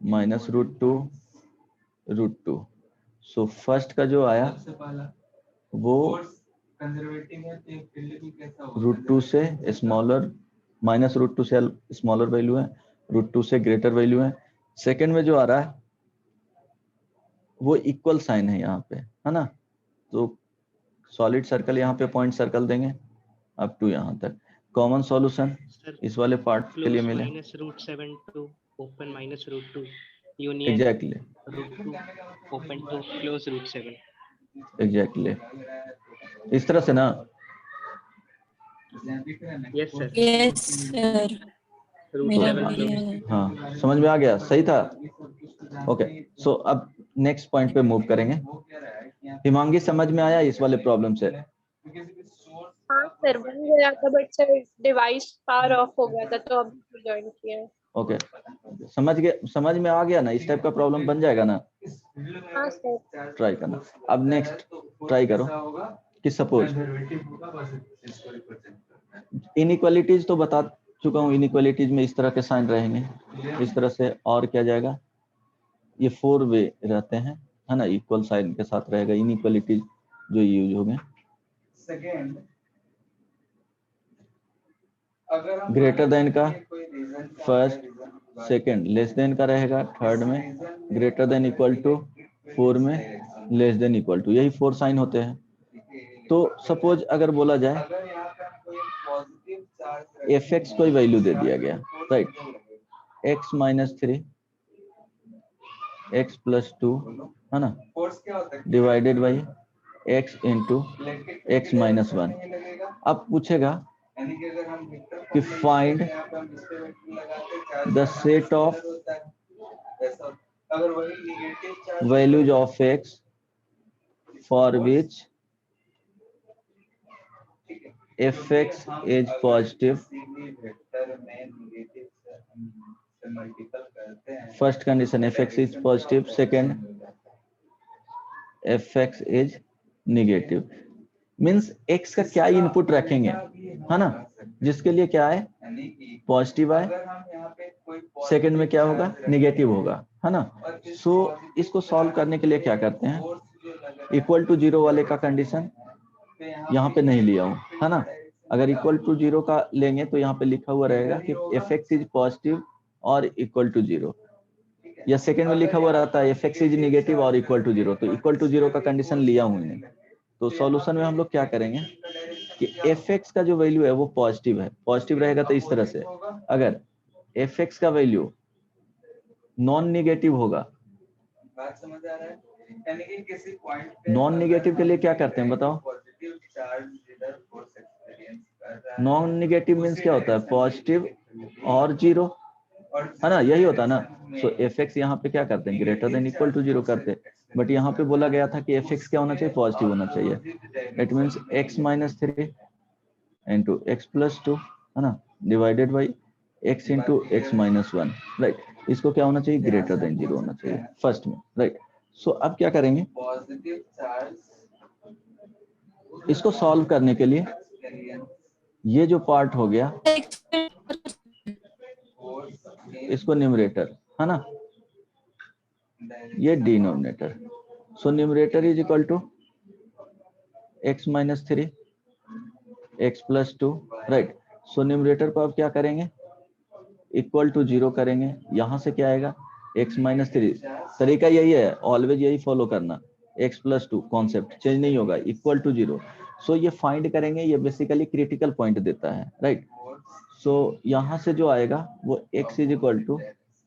A: -√2 √2, सो फर्स्ट का जो आया वो √2 से स्मॉलर, -√2 से स्मॉलर वैल्यू है, √2 से ग्रेटर वैल्यू है। सेकंड में जो आ रहा है वो इक्वल साइन है यहाँ पे, है ना, तो सॉलिड सर्कल यहाँ पे पॉइंट सर्कल देंगे अप टू यहाँ तक। कॉमन सॉल्यूशन
F: सर
A: इस वाले पार्ट के लिए मिले,
F: -√7 to open -√2 union
A: exactly
F: √2 open to close √7.
A: Exactly इस तरह से ना।
F: Yes sir.
B: यस सर, मेरा
F: √7
B: भी
F: close.
B: है।
A: हाँ समझ में आ गया, सही था। ओके, सो अब नेक्स्ट पॉइंट पे मूव करेंगे। हिमांगी समझ में आया इस वाले प्रॉब्लम से?
E: हाँ सर, बन गया था but sir device power of हो गया था तो अब ज्वाइन किया है।
A: ओके, समझ में आ गया ना, इस टाइप का प्रॉब्लम बन जाएगा ना,
E: हाँ सर।
A: ट्राई करना। अब नेक्स्ट ट्राई करो कि सपोज इनइक्वालिटीज तो बता चुका हूँ, इनइक्वालिटीज में इस तरह के साइन रहेंगे, इस तरह से, और क्या जाएगा, ये 4 वे रहते हैं, है ना, इक्वल साइन के साथ रहेगा इनइक्वालिटीज जो यूज हो गए। ग्रेटर देन का फर्स्ट, सेकंड लेस देन का रहेगा, थर्ड में ग्रेटर देन इक्वल टू, 4 में लेस देन इक्वल टू, यही 4 साइन होते हैं। तो सपोज अगर बोला जाए fx कोई वैल्यू दे दिया गया, राइट, x -3 x + 2, है ना, divided by x into x -1। अब पूछेगा कि find the set of values of x for which fx is positive। First condition fx is positive, second fx is negative। Means x का क्या इनपुट रखेंगे, है ना, जिसके लिए क्या है, पॉजिटिव आए, सेकंड में क्या होगा, नेगेटिव होगा, है ना। सो इसको सॉल्व करने के लिए क्या करते हैं, इक्वल टू 0 वाले का कंडीशन यहाँ पे नहीं लिया हूँ, है ना। अगर इक्वल टू 0 का लेंगे तो यहाँ पे लिखा हुआ रहेगा कि fx इज पॉजिटिव और इक्वल टू 0, या सेकंड में लिखा हुआ रहता है fx इज नेगेटिव और इक्वल टू 0, तो इक्वल टू 0 का कंडीशन लिया हूँ नहीं। तो सॉल्यूशन में हम लोग क्या करेंगे कि fx का जो वैल्यू है वो पॉजिटिव है, पॉजिटिव रहेगा तो इस तरह से, अगर fx का वैल्यू नॉन नेगेटिव होगा,
C: बात समझ आ रहा है, यानी कि किसी पॉइंट
A: नॉन नेगेटिव के लिए क्या करते हैं बताओ, नॉन नेगेटिव मीन्स क्या होता है, पॉजिटिव और 0, है ना, यही होता है ना। सो fx यहाँ पे क्या करते हैं, ग्रेटर देन इक्वल टू 0 करते हैं, बट यहाँ पे बोला गया था कि fx क्या होना चाहिए, पॉजिटिव होना चाहिए। It means x -3 into x + 2, है ना, divided by x into x -1, right. इसको क्या होना चाहिए, ग्रेटर देन 0 होना चाहिए फर्स्ट में, राइट। सो अब क्या करेंगे,
C: पॉजिटिव चार्ज
A: इसको सॉल्व करने के लिए ये जो पार्ट हो गया इसको न्यूमरेटर, है ना, ये denominator. So numerator is equal to x -3 x + 2, right. So numerator को अब क्या करेंगे, इक्वल टू 0 करेंगे, यहाँ से क्या आएगा, x -3, तरीका यही है, ऑलवेज यही फॉलो करना, x + 2 कॉन्सेप्ट चेंज नहीं होगा, इक्वल टू 0। सो ये फाइंड करेंगे, ये बेसिकली क्रिटिकल पॉइंट देता है, राइट। सो यहाँ से जो आएगा वो x =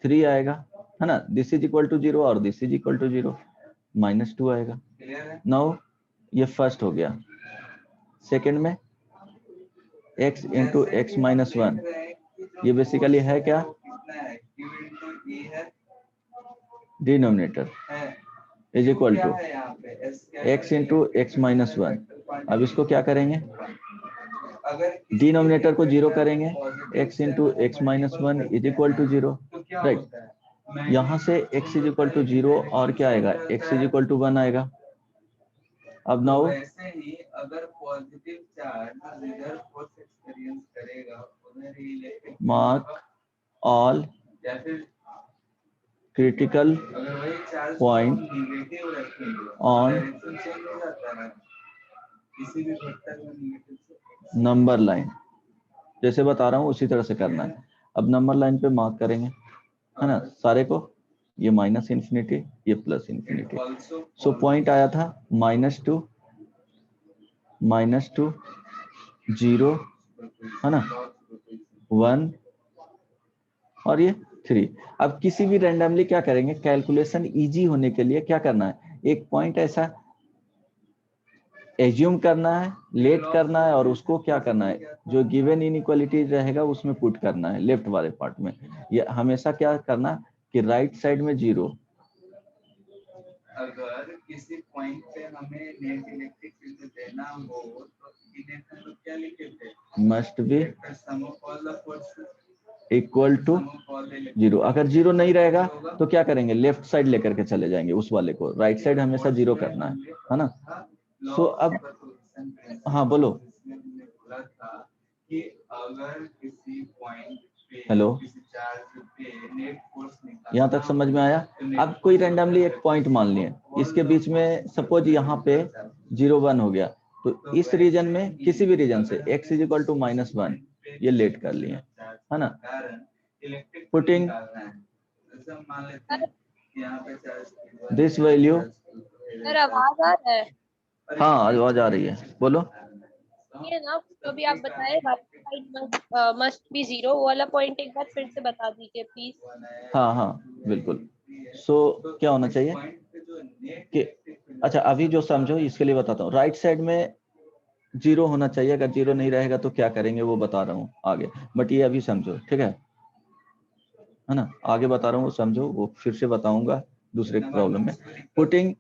A: 3 आएगा, है ना, दिस इज इक्वल टू 0 और दिस इज इक्वल टू 0, -2 आएगा। नाउ ये फर्स्ट हो गया, सेकंड में x इंटू x -1, ये बेसिकली है क्या, denominator is equal to x into x -1। अब इसको क्या करेंगे, डिनोमिनेटर को 0 करेंगे, x into x -1 is equal to 0,
C: क्या
A: Right.
C: होता है,
A: यहाँ से x इज इक्वल टू 0 और क्या आएगा, x इज इक्वल टू 1 आएगा। अब नाउ
C: वैसे ही अगर पॉजिटिव चार्ज जिधर फोर्स एक्सपीरियंस करेगा उधर ही इलेक्ट्रिक
A: मार्क ऑल
C: या फिर
A: क्रिटिकल
C: अगर वही चार्ज
A: Point
C: नेगेटिव रखेंगे
A: on
C: डायरेक्शन चेंज हो जाता है किसी भी वेक्टर में नेगेटिव से
A: नंबर लाइन, जैसे बता रहा हूँ उसी तरह से करना है। अब नंबर लाइन पे मार्क करेंगे, है ना, सारे को, ये माइनस इन्फिनिटी, ये प्लस इन्फिनिटी। सो पॉइंट आया था -2, -2, 0, है ना, 1 और ये 3। अब किसी भी रैंडमली क्या करेंगे, कैलकुलेशन इजी होने के लिए क्या करना है, एक पॉइंट ऐसा एज्यूम करना है, लेट करना है और उसको क्या करना है, जो गिवन इनइक्वालिटी रहेगा उसमें पुट करना है लेफ्ट वाले पार्ट में। ये हमेशा क्या करना कि राइट साइड में 0,
C: अगर किसी पॉइंट पे हमें नेट इलेक्ट्रिक फील्ड देना हो तो इक्वेशन को क्या लिखेंगे,
A: must be
C: sum of all the forces
A: equal to
C: sum of all the
A: 0। अगर 0 नहीं रहेगा तो क्या करेंगे, लेफ्ट साइड लेकर के चले जाएंगे उस वाले को, राइट साइड हमेशा 0 करना है ना। सो अब हाँ बोलो,
C: बोला था कि अगर किसी पॉइंट पे
A: हेलो,
C: किसी चार्ज पे नेट फोर्स निकालना
A: यहाँ तक समझ में आया। अब कोई रैंडमली एक पॉइंट मान लिए, इसके बीच में सपोज यहाँ पे 0, 1 हो गया, तो इस रीजन में किसी भी रीजन से x इज इक्वल टू -1 ये लेट कर लिए, है ना। पुटिंग दिस वैल्यू,
E: सर आवाज आ रहा है?
A: हाँ आवाज आ रही है, बोलो।
E: ये ना तो भी आप बताए राइट साइड मस्ट बी 0 वाला पॉइंट एक बार फिर से बता दीजिए प्लीज।
A: हाँ हाँ बिल्कुल। सो क्या होना चाहिए कि, अच्छा अभी जो समझो इसके लिए बताता हूँ, राइट साइड में 0 होना चाहिए, अगर 0 नहीं रहेगा तो क्या करेंगे वो बता रहा हूँ आगे, बट ये अभी समझो, ठीक है ना, आगे बता रहा हूँ समझो, वो फिर से बताऊंगा दूसरे प्रॉब्लम में। पुटिंग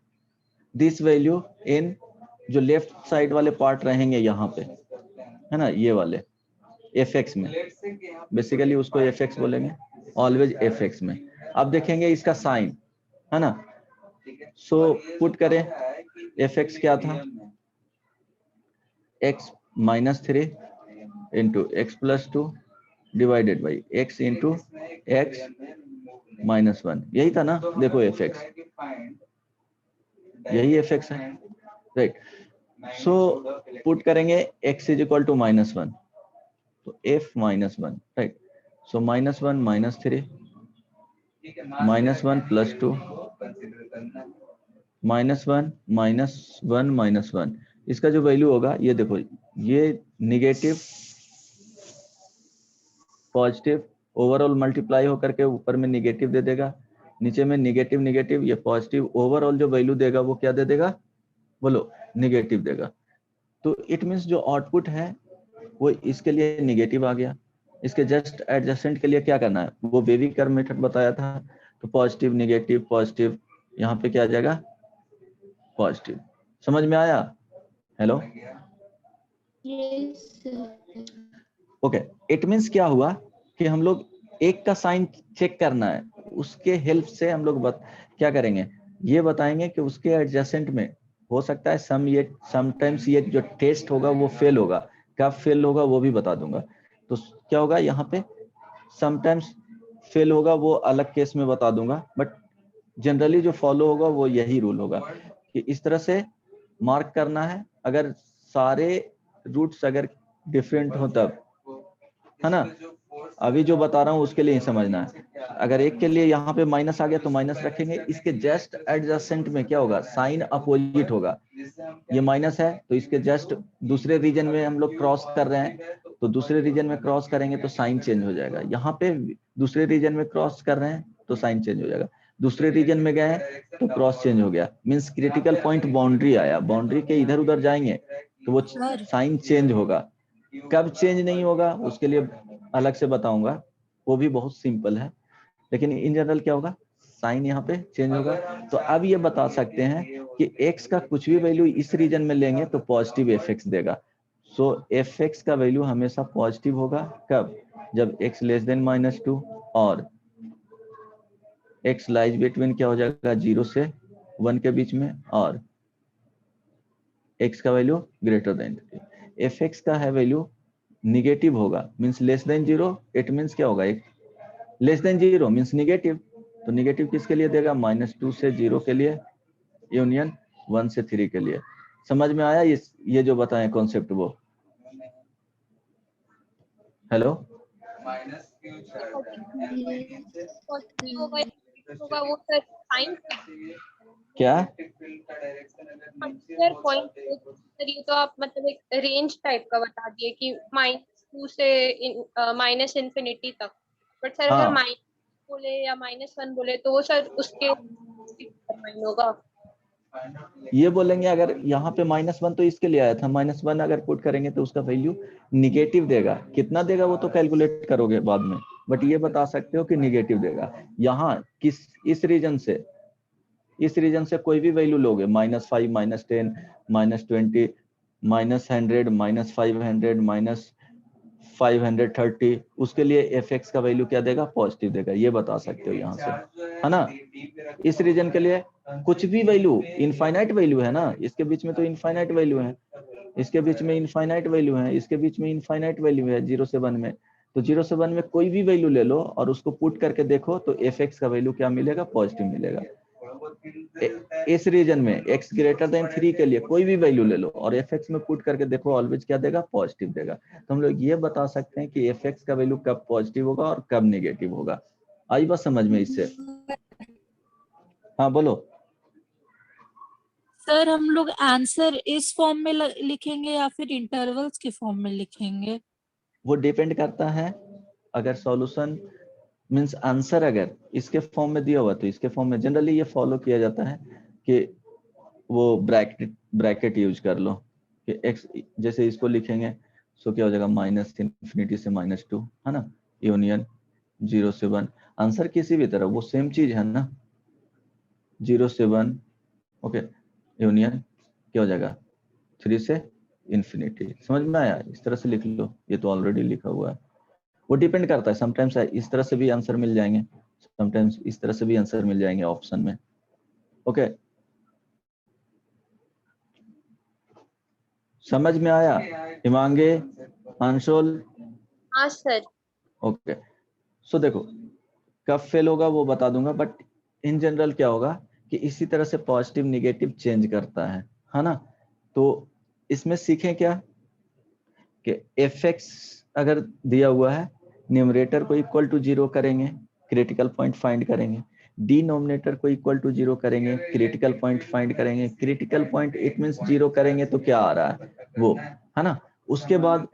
A: दिस वैल्यू इन, जो लेफ्ट साइड वाले पार्ट रहेंगे यहाँ पे, है ना, ये वाले fx में, बेसिकली उसको fx बोलेंगे, ऑलवेज fx में। अब देखेंगे इसका साइन, है ना। सो पुट करें, fx क्या था, x -3 into x + 2 divided by x into x -1, यही था ना, देखो fx, यही fx है, राइट। सो पुट करेंगे x इज इक्वल टू -1, तो f -1, राइट। सो -1 -3 -1 + 2 -1 -1 इसका जो वैल्यू होगा, ये देखो, ये निगेटिव पॉजिटिव ओवरऑल मल्टीप्लाई होकर के ऊपर में निगेटिव दे देगा, नीचे में निगेटिव निगेटिव, ये पॉजिटिव, ओवरऑल जो वैल्यू देगा वो क्या दे देगा, बोलो, निगेटिव देगा। तो इट मीन्स जो आउटपुट है वो इसके लिए निगेटिव आ गया। इसके जस्ट एडजस्टेंट के लिए क्या करना है, वो बेबी कर्व मेथड बताया था, तो पॉजिटिव निगेटिव पॉजिटिव, यहाँ पे क्या आ जाएगा, पॉजिटिव। समझ में आया? Hello, okay. इट मीन्स क्या हुआ कि हम लोग एक का साइन चेक करना है, उसके हेल्प से हम लोग क्या करेंगे, ये बताएंगे कि उसके एडजस्टेंट में हो सकता है समटाइम्स ये जो टेस्ट होगा वो फेल होगा, कब फेल होगा वो भी बता दूंगा। तो क्या होगा यहाँ पे, समटाइम्स फेल होगा वो अलग केस में बता दूंगा, बट जनरली जो फॉलो होगा वो यही रूल होगा कि इस तरह से मार्क करना है। अगर सारे रूट्स अगर डिफरेंट हो तब, है ना, अभी जो बता रहा हूँ उसके लिए ही समझना है। अगर एक के लिए यहाँ पे माइनस आ गया तो माइनस रखेंगे, इसके जस्ट एडजस्टेंट में क्या होगा, साइन अपोजिट होगा। ये माइनस है तो इसके जस्ट दूसरे रीजन में हम लोग क्रॉस कर रहे हैं, तो दूसरे रीजन में क्रॉस करेंगे तो साइन चेंज हो जाएगा। यहाँ पे दूसरे रीजन में क्रॉस कर रहे हैं तो साइन चेंज हो जाएगा, दूसरे रीजन में गए तो क्रॉस चेंज हो गया। मीन्स क्रिटिकल पॉइंट बाउंड्री आया, बाउंड्री के इधर उधर जाएंगे तो वो साइन चेंज होगा। कब चेंज नहीं होगा उसके लिए अलग से बताऊंगा, वो भी बहुत सिंपल है, लेकिन इन जनरल क्या होगा, साइन यहाँ पे चेंज होगा। तो अब ये बता सकते हैं कि x का कुछ भी वैल्यू इस रीजन में लेंगे तो पॉजिटिव fx देगा। सो fx का वैल्यू हमेशा पॉजिटिव होगा, कब, जब x <-2 और x लाइज बिटवीन क्या हो जाएगा 0 से 1 के बीच में, और x का value greater than 3। F x का है वैल्यू निगेटिव होगा, means less than 0, it means क्या होगा, एक लेस देन 0 मीन्स निगेटिव, तो निगेटिव किसके लिए देगा, -2 से 0 के लिए, यूनियन 1 से 3 के लिए। समझ में आया ये जो बताए कॉन्सेप्ट वो? हेलो,
C: माइनस क्यू चार्ज है
B: ये
E: पॉजिटिव होगा होगा वो सर साइन
A: क्या
C: फील्ड का डायरेक्शन अगर नीचे
E: सर
C: हो
E: पॉइंट सर ये तो आप मतलब एक रेंज टाइप का बता दिए कि -2 से माइनस इन्फिनिटी तक, बट सर अगर
A: हाँ।
E: माइनस बोले या -1 बोले तो वो सर उसके डिटरमाइन होगा।
A: ये बोलेंगे अगर यहाँ पे -1 तो इसके लिए आया था, -1 अगर पुट करेंगे तो उसका वैल्यू निगेटिव देगा, कितना देगा वो तो कैलकुलेट करोगे बाद में, बट ये बता सकते हो कि निगेटिव देगा। यहाँ इस रीजन से कोई भी वैल्यू लोगे, -5, -10, -20, -100, -500, -530, उसके लिए एफ एक्स का वैल्यू क्या देगा, पॉजिटिव देगा, ये बता सकते हो यहाँ से, है ना। इस रीजन के लिए कुछ भी वैल्यू, इनफाइनाइट वैल्यू है ना, इसके बीच में तो इनफाइनाइट वैल्यू है, इसके बीच में इनफाइनाइट वैल्यू है, इसके बीच में इनफाइनाइट वैल्यू है 0 से 1 में, तो 0 से 1 में कोई भी वैल्यू ले लो और उसको पुट करके देखो तो एफ एक्स का वैल्यू क्या मिलेगा, पॉजिटिव मिलेगा। इस रीजन में x ग्रेटर देन 3 के लिए कोई भी वैल्यू ले लो और एफ एक्स में पुट करके देखो, ऑलवेज क्या देगा, पॉजिटिव देगा। तो हम लोग ये बता सकते हैं कि एफ एक्स का वैल्यू कब पॉजिटिव होगा और कब नेगेटिव होगा। आई बात समझ में इससे? हाँ बोलो।
B: सर हम लोग आंसर इस फॉर्म में लिखेंगे या फिर इंटरवल्स के फॉर्म में लिखेंगे?
A: वो डिपेंड करता है, अगर सॉल्यूशन मीन्स आंसर अगर इसके फॉर्म में दिया हुआ तो इसके फॉर्म में जनरली ये फॉलो किया जाता है कि वो ब्रैकेट यूज कर लो कि x जैसे इसको लिखेंगे सो क्या हो जाएगा, -∞ से -2, है ना, यूनियन 0 से 1। आंसर किसी भी तरह वो सेम चीज है ना, 0 से 1, ओके, यूनियन क्या हो जाएगा 3 से इन्फिनिटी। समझ में आया? इस तरह से लिख लो, ये तो ऑलरेडी लिखा हुआ है। वो डिपेंड करता है, समटाइम्स इस तरह से भी आंसर मिल जाएंगे, समटाइम्स इस तरह से भी आंसर मिल जाएंगे ऑप्शन में, ओके। समझ में आया हिमांगे, अंशुल?
E: हाँ सर।
A: ओके, सो देखो कब फेल होगा वो बता दूंगा, बट इन जनरल क्या होगा कि इसी तरह से पॉजिटिव निगेटिव चेंज करता है ना। तो इसमें सीखें क्या कि एफ एक्स अगर दिया हुआ है, न्यूमरेटर को इक्वल टू 0 करेंगे, क्रिटिकल पॉइंट फाइंड करेंगे, डिनोमिनेटर को इक्वल टू 0 करेंगे, क्रिटिकल पॉइंट फाइंड करेंगे। क्रिटिकल पॉइंट इट मींस 0 करेंगे तो क्या आ रहा है वो, है ना। उसके बाद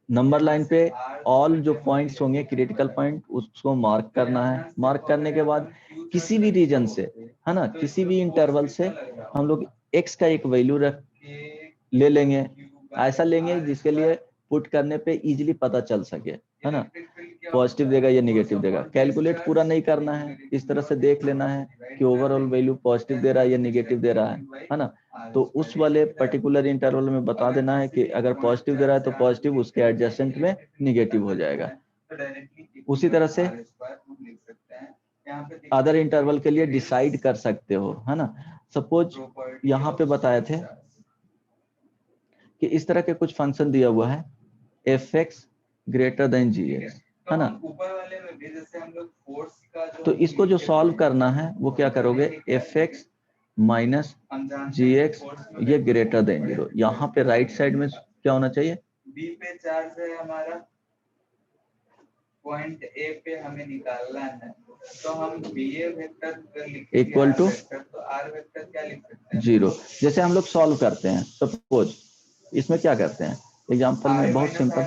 A: नंबर लाइन पे ऑल जो पॉइंट्स होंगे क्रिटिकल पॉइंट उसको मार्क करना है। मार्क करने के बाद किसी भी रीजन से, है ना, किसी भी इंटरवल से हम लोग x का एक वैल्यू ले लेंगे, ऐसा लेंगे जिसके लिए पुट करने पे इजीली पता चल सके, है ना, पॉजिटिव देगा या निगेटिव देगा। कैलकुलेट पूरा नहीं करना है, इस तरह से देख लेना है कि ओवरऑल वैल्यू पॉजिटिव दे रहा है या निगेटिव दे रहा है ना। तो उस वाले पर्टिकुलर इंटरवल में बता देना है कि अगर पॉजिटिव दे रहा है तो पॉजिटिव, उसके एडजेसेंट में निगेटिव हो जाएगा। उसी तरह से अदर इंटरवल के लिए डिसाइड कर सकते हो, है ना। सपोज यहाँ पे बताए थे कि इस तरह के कुछ फंक्शन दिया हुआ है एफ एक्स ग्रेटर देन जी एक्स, है ना। तो इसको जो सॉल्व करना है वो क्या करोगे, एफ एक्स माइनस जी एक्स ये ग्रेटर देन 0। यहाँ पे राइट साइड में क्या होना चाहिए,
C: बी पे चार्ज है हमारा, पॉइंट ए पे हमें निकालना है, तो हम B A vector
A: equal to
C: तो आर वेक्टर क्या लिख सकते हैं,
A: 0। जैसे हम लोग सॉल्व करते हैं, सपोज इसमें क्या करते हैं, एग्जांपल में बहुत सिंपल,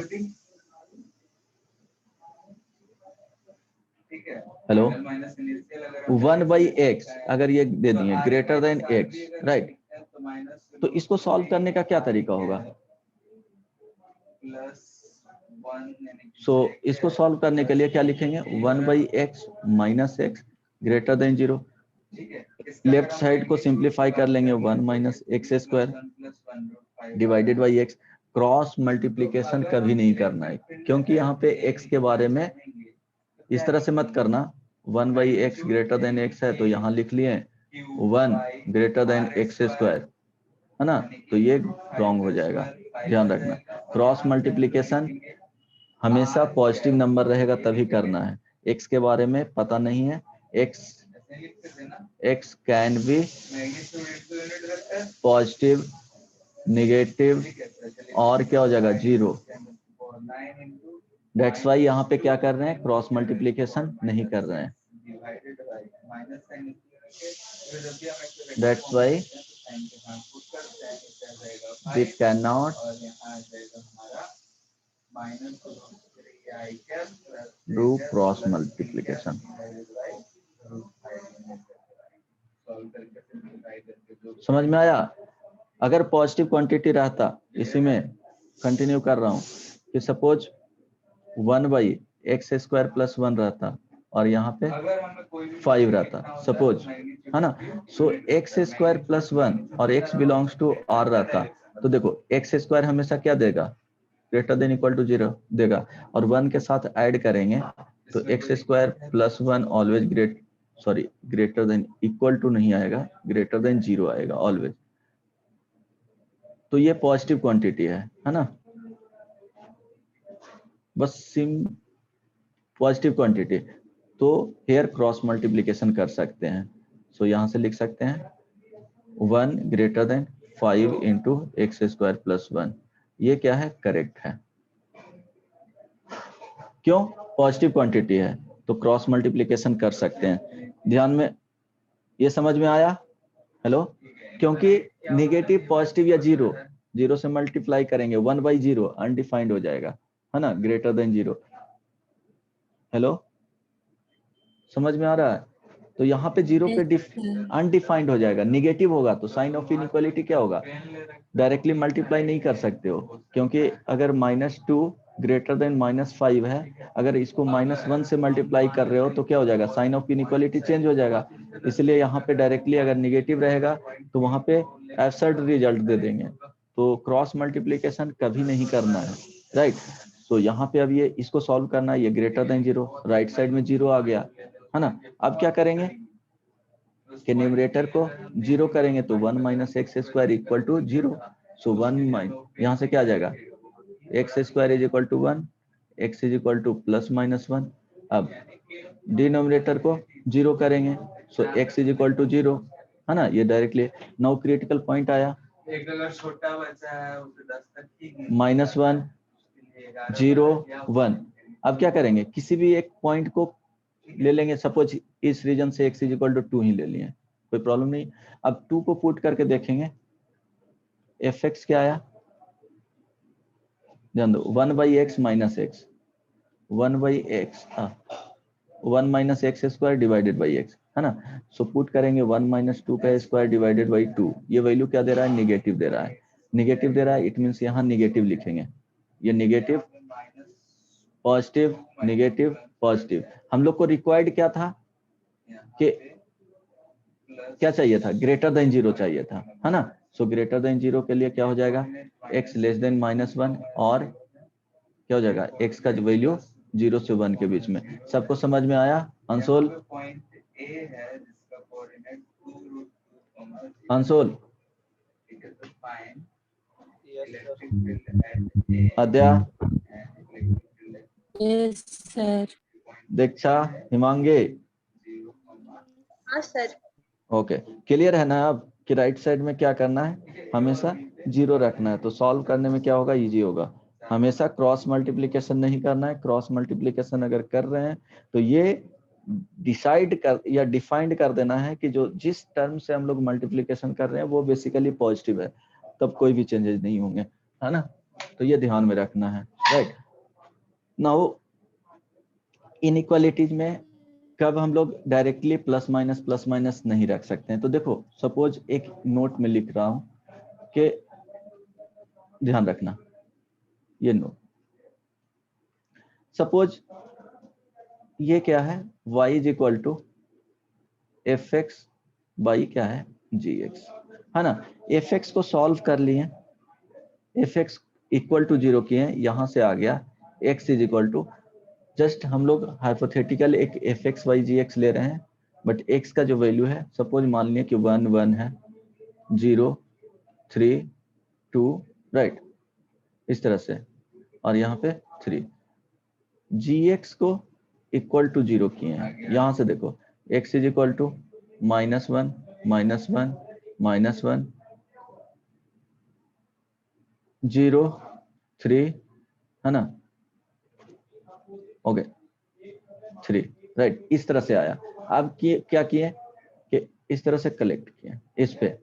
C: ठीक है,
A: हेलो,
C: माइनस इनिशियल अगर
A: 1/x अगर ये दे दिए ग्रेटर देन x, राइट, तो इसको सॉल्व करने का क्या तरीका होगा, सो इसको सॉल्व करने के लिए क्या लिखेंगे, 1/x minus x greater then 0। Left side को सिंप्लीफाई कर लेंगे, 1 minus x square divided by x। Cross multiplication कभी नहीं करना है, क्योंकि यहाँ पे x के बारे में इस तरह से मत करना, 1 by x greater than x है, तो यहाँ लिख लिए 1 ग्रेटर देन एक्स स्क्वायर, है ना, तो ये रॉन्ग हो जाएगा, ध्यान रखना। क्रॉस मल्टीप्लीकेशन हमेशा पॉजिटिव नंबर रहेगा तभी करना है। एक्स के बारे में पता नहीं है, x can be positive, negative और क्या हो जाएगा, जीरो। दैट्स वाई यहाँ पे क्या कर रहे हैं, क्रॉस मल्टीप्लीकेशन नहीं कर रहे हैं। That's why we can not do cross multiplication. समझ में आया? अगर पॉजिटिव क्वांटिटी रहता, इसी में कंटिन्यू कर रहा हूं कि suppose 1 by x square plus 1 रहता और यहाँ पे 5 रहता सपोज, है ना। सो एक्स स्क्वायर प्लस 1 और एक्स बिलोंग्स टू आर रहता, तो देखो एक्स स्क्वायर हमेशा क्या देगा, ग्रेटर देन इक्वल टू 0 देगा, और 1 के साथ ऐड करेंगे तो x square plus 1 always greater than equal to नहीं आएगा, ग्रेटर देन 0 आएगा ऑलवेज। तो ये पॉजिटिव क्वांटिटी है ना, बस सिम पॉजिटिव क्वांटिटी, तो हेयर क्रॉस मल्टीप्लीकेशन कर सकते हैं। सो यहां से लिख सकते हैं 1 greater than 5 into x square plus 1, ये क्या है, करेक्ट है। क्यों, पॉजिटिव क्वांटिटी है तो क्रॉस मल्टीप्लीकेशन कर सकते हैं। ध्यान में, ये समझ में आया? हेलो, क्योंकि नेगेटिव पॉजिटिव या जीरो से मल्टीप्लाई करेंगे 1 बाई 0 अनडिफाइंड हो जाएगा, है ना, ग्रेटर देन 0। हेलो, समझ में आ रहा है? तो यहाँ पे 0 पे अनडिफाइंड हो जाएगा, निगेटिव होगा तो साइन ऑफ इनइक्वालिटी क्या होगा, डायरेक्टली मल्टीप्लाई नहीं कर सकते हो, क्योंकि अगर -2 ग्रेटर देन -5 है, अगर इसको -1 से मल्टीप्लाई कर रहे हो तो क्या हो जाएगा, साइन ऑफ इनइक्वालिटी चेंज हो जाएगा। इसलिए यहाँ पे डायरेक्टली अगर निगेटिव रहेगा तो वहां पे एब्सर्ड रिजल्ट दे देंगे, तो क्रॉस मल्टीप्लीकेशन कभी नहीं करना है, राइट। तो यहाँ पे अब ये इसको सॉल्व करना है, ये ग्रेटर देन 0, राइट साइड में 0 आ गया, है ना। अब क्या करेंगे कि न्यूमरेटर को 0 करेंगे तो 1 minus x square equal to 0। So 1 यहाँ से क्या आ जाएगा, x square is equal to 1, x is equal to plus minus 1। अब डिनोमिनेटर को 0 करेंगे, so x is equal to 0, है ना, ये डायरेक्टली। नाउ क्रिटिकल पॉइंट आया,
C: एक अगर छोटा बच्चा है उसे 10 तक ठीक है,
A: -1 0 1। अब क्या करेंगे, किसी भी एक पॉइंट को ले लेंगे, सपोज इस रीजन से x इज इक्वल टू 2 ही ले लिए, कोई प्रॉब्लम नहीं। अब 2 को पुट करके देखेंगे, fx क्या आया, ध्यान दो, 1 by x minus x, 1 by x 1 minus x square divided by x, है ना। सो पुट करेंगे 1 माइनस 2 का स्क्वायर डिवाइडेड बाई 2, ये वैल्यू क्या दे रहा है, निगेटिव दे रहा है, निगेटिव दे रहा है, इट मीन्स यहाँ निगेटिव लिखेंगे, ये निगेटिव पॉजिटिव निगेटिव पॉजिटिव। हम लोग को रिक्वायर्ड क्या था कि क्या चाहिए था, ग्रेटर देन 0 चाहिए था, है ना। सो ग्रेटर देन 0 के लिए क्या हो जाएगा, x लेस देन -1, और क्या हो जाएगा, x का वैल्यू 0 से 1 के बीच में। सबको समझ में आया? Anshul, Anshul, अद्या,
B: yes sir.
A: दीक्षा, हिमांगे,
E: हाँ सर।
A: ओके, क्लियर है ना अब कि राइट साइड में क्या करना है, हमेशा 0 रखना है, तो सॉल्व करने में क्या होगा, इजी होगा। हमेशा क्रॉस मल्टीप्लीकेशन नहीं करना है, क्रॉस मल्टीप्लीकेशन अगर कर रहे हैं तो ये डिसाइड कर या डिफाइंड कर देना है कि जो जिस टर्म से हम लोग मल्टीप्लीकेशन कर रहे हैं वो बेसिकली पॉजिटिव है, तब कोई भी चेंजेस नहीं होंगे, है ना। तो ये ध्यान में रखना है, राइट। नाउ इनइक्वालिटीज में कब हम लोग डायरेक्टली प्लस माइनस नहीं रख सकते हैं। तो देखो सपोज एक नोट में लिख रहा हूं कि ध्यान रखना, ये नोट सपोज ये क्या है, y is equal to f x by क्या है, जी एक्स, है ना। एफ एक्स को सॉल्व कर लिए, एफ एक्स इक्वल टू 0 किए, यहां से आ गया x is equal to just हम लोग हाइपोथेटिकल एक f x y g x ले रहे हैं, बट एक्स का जो वैल्यू है सपोज मान लिया कि 1 1 है, 0 3 2 राइट, इस तरह से, और यहाँ पे 3, जी एक्स को इक्वल टू 0 किए हैं। यहाँ से देखो x इज इक्वल टू -1 -1 -1 0 3 है ना, ओके 3 राइट, इस तरह से आया। अब क्या किए कि इस तरह से कलेक्ट किए इस पे,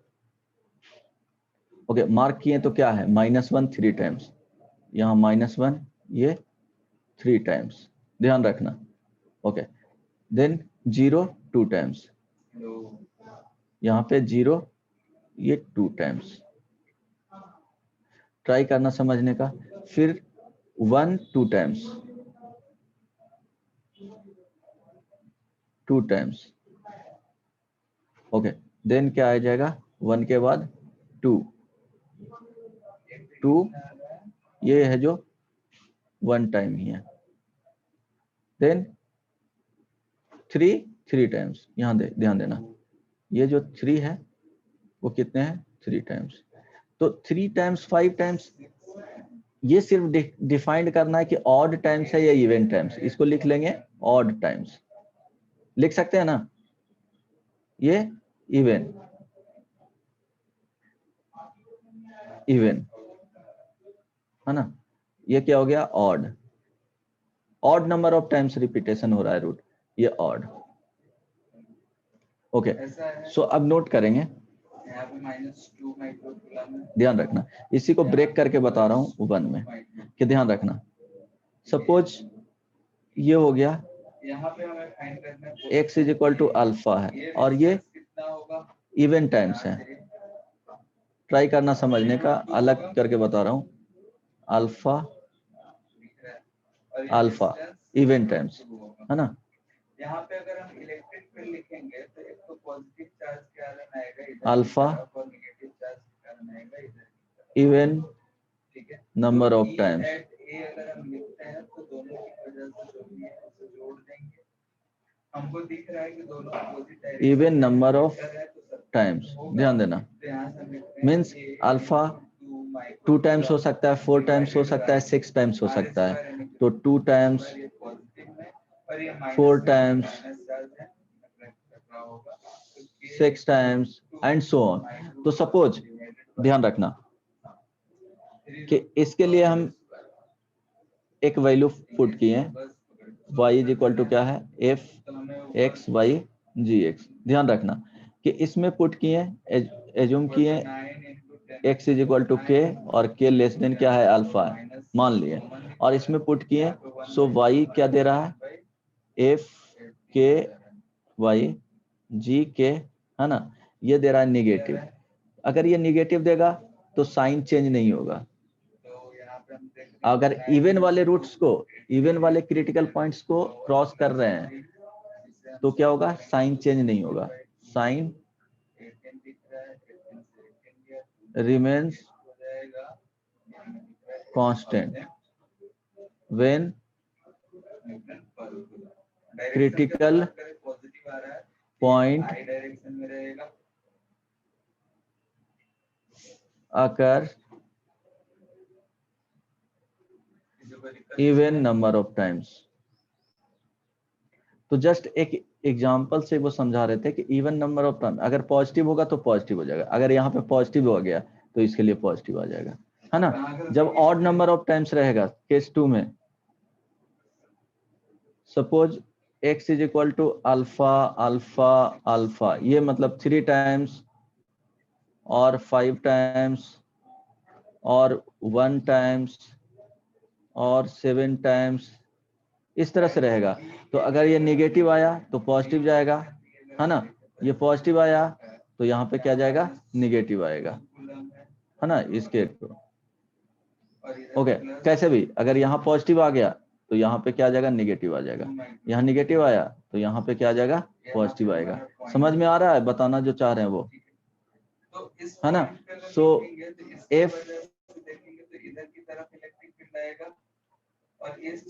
A: ओके मार्क किए तो क्या है -1 3 टाइम्स, यहाँ -1 ये 3 टाइम्स, ध्यान रखना, ओके देन 0 2 टाइम्स, यहाँ पे 0 ये 2 टाइम्स, ट्राई करना समझने का, फिर 1 2 टाइम्स 2 टाइम्स, ओके देन क्या आ जाएगा 1 के बाद 2 2 ये है जो 1 टाइम ही है, देन 3 3 टाइम्स, यहाँ ध्यान देना ये जो 3 है वो कितने हैं 3 टाइम्स, तो 3 टाइम्स 5 टाइम्स, ये सिर्फ डिफाइंड करना है कि ऑड टाइम्स है या इवन टाइम्स, इसको लिख लेंगे ऑड टाइम्स, लिख सकते हैं ना, ये इवन है ना, ये क्या हो गया odd, odd number of times repetition हो रहा है रूट, ये ऑड, ओके सो अब नोट करेंगे,
C: यहाँ पे -2 माइक्रोकूलम है।
A: ध्यान रखना, इसी को ब्रेक करके बता रहा हूँ 1 में कि ध्यान रखना, सपोज ये हो गया
C: यहाँ पे हमें फाइंड करना है
A: x is equal to alpha है और ये
C: कितना होगा,
A: इवन टाइम्स है, ट्राई करना समझने का, अलग करके बता रहा हूँ, अल्फा
C: और
A: अल्फा इवन टाइम्स है ना,
C: यहाँ पे अगर हम इलेक्ट्रिक फील्ड लिखेंगे तो एक तो पॉजिटिव चार्ज के कारण आएगा इधर
A: अल्फा
C: और नेगेटिव चार्ज के कारण आएगा इधर,
A: इवन
C: ठीक है,
A: नंबर ऑफ टाइम्स,
C: ए अगर हम लिखते हैं तो दोनों की वजह से जो भी है उसे जोड़ देंगे, हमको दिख रहा है कि दोनों opposite direction
A: even number of times, ध्यान देना, मीन्स अल्फा 2 टाइम्स हो सकता है, 4 टाइम्स हो सकता है, 6 टाइम्स हो सकता है, तो 2 times 4 times 6 times and so on. तो सपोज ध्यान रखना कि इसके लिए हम एक वैल्यू पुट किए हैं, y इज इक्वल टू क्या है F x y g x, ध्यान रखना कि इसमें पुट किए, एज्यूम किए x इज इक्वल टू के और k लेस देन क्या है अल्फा है मान लिए, और इसमें पुट किए, सो y क्या दे रहा है एफ के वाई जी के, है ना, ये दे रहा है निगेटिव, अगर ये निगेटिव देगा तो साइन चेंज नहीं होगा, अगर इवन वाले रूट्स को, इवन वाले क्रिटिकल पॉइंट्स को क्रॉस कर रहे हैं तो क्या होगा साइन चेंज नहीं होगा, sign remains constant when critical point occur even number of times। तो जस्ट एक एग्जांपल से वो समझा रहे थे कि इवन नंबर ऑफ टाइम, अगर पॉजिटिव होगा तो पॉजिटिव हो जाएगा, अगर यहाँ पे पॉजिटिव हो गया तो इसके लिए पॉजिटिव आ जाएगा, है ना। जब ऑड नंबर ऑफ टाइम्स रहेगा केस 2 में, suppose x is equal to alpha alpha alpha, ये मतलब 3 टाइम्स और 5 टाइम्स और 1 टाइम्स और 7 टाइम्स, इस तरह से रहेगा। तो अगर ये नेगेटिव आया तो पॉजिटिव जाएगा, है ना, ये पॉजिटिव आया तो यहाँ पे क्या जाएगा नेगेटिव आएगा, है ना, इसके ओके कैसे भी, अगर यहाँ पॉजिटिव आ गया तो यहाँ पे क्या आ जाएगा नेगेटिव आ जाएगा, यहाँ नेगेटिव आया तो यहाँ पे क्या आ जाएगा पॉजिटिव आएगा। समझ में आ रहा है, बताना जो चाह रहे हैं वो, है ना। So F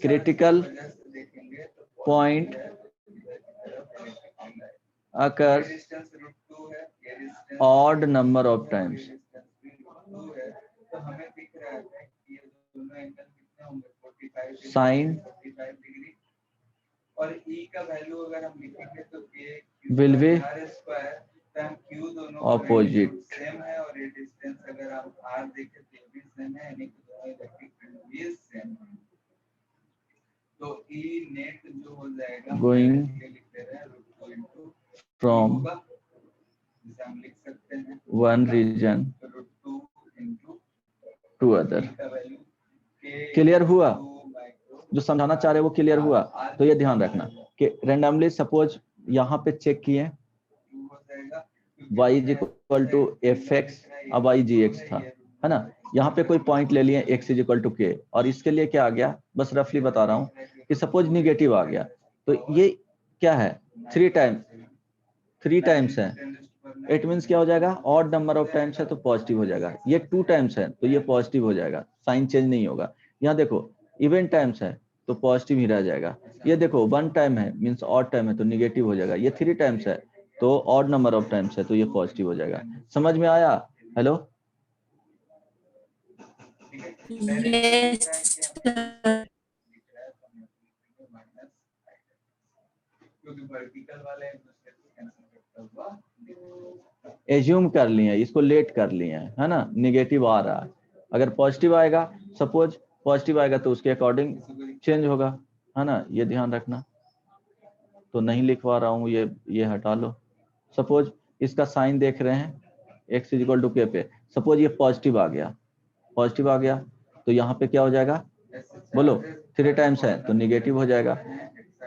A: critical point occurs
C: distance √2 है, ये distance
A: odd number of times.
C: √2 है, तो हमें दिख रहा है कि ये दोनों एंगल कितने होंगे 45 डिग्री,
A: Sin
C: 45 डिग्री। और e का वैल्यू अगर हम लिखेंगे तो k
A: will be
C: r² तो हम q दोनों
A: opposite.
C: सेम है, और ये डिस्टेंस अगर हम r देखें तो भी सेम है, यानी कि दोनों इलेक्ट्रिक फील्ड भी सेम है। तो e नेट जो हो जाएगा
A: Going
C: ये लिख दे रहे हैं √2 into
A: from
C: जिसे हम लिख सकते हैं
A: one region
C: √2 into
A: to other.
C: e का वैल्यू
A: क्लियर हुआ?
C: 2 माइक्रो
A: जो समझाना चाह रहे हैं वो क्लियर हुआ? तो ये ध्यान रखना कि रैंडमली सपोज यहाँ पे चेक किए
C: हो जाएगा,
A: y is equal to fx, अब y gx था, है ना। यहाँ पे कोई पॉइंट ले लिए x is equal to k, और इसके लिए क्या आ गया, बस रफली बता रहा हूँ कि सपोज निगेटिव आ गया, तो ये क्या है 3 टाइम्स है, इट मीन्स क्या हो जाएगा, ऑड नंबर ऑफ टाइम्स है तो पॉजिटिव हो जाएगा। ये 2 टाइम्स है तो ये पॉजिटिव हो जाएगा, साइन चेंज नहीं होगा। यहाँ देखो इवन टाइम्स है तो पॉजिटिव ही रह जाएगा। ये देखो 1 टाइम है मीन्स ऑड टाइम है तो निगेटिव हो जाएगा। ये 3 टाइम्स है तो ऑड नंबर ऑफ टाइम्स है तो ये पॉजिटिव हो जाएगा। समझ में आया? Hello,
B: Yes, sir.
C: क्योंकि वर्टिकल वाले एक दूसरे को कैंसिल करता हुआ
A: एज्यूम कर लिए, इसको लेट कर लिए, है ना। निगेटिव आ रहा है, अगर पॉजिटिव आएगा, सपोज पॉजिटिव आएगा तो उसके अकॉर्डिंग चेंज होगा, है ना। ये ध्यान रखना। तो नहीं लिखवा रहा हूँ, ये हटा लो। सपोज इसका साइन देख रहे हैं x is equal to k पे, सपोज ये पॉजिटिव आ गया तो यहाँ पे क्या हो जाएगा, बोलो 3 टाइम्स है तो निगेटिव हो जाएगा।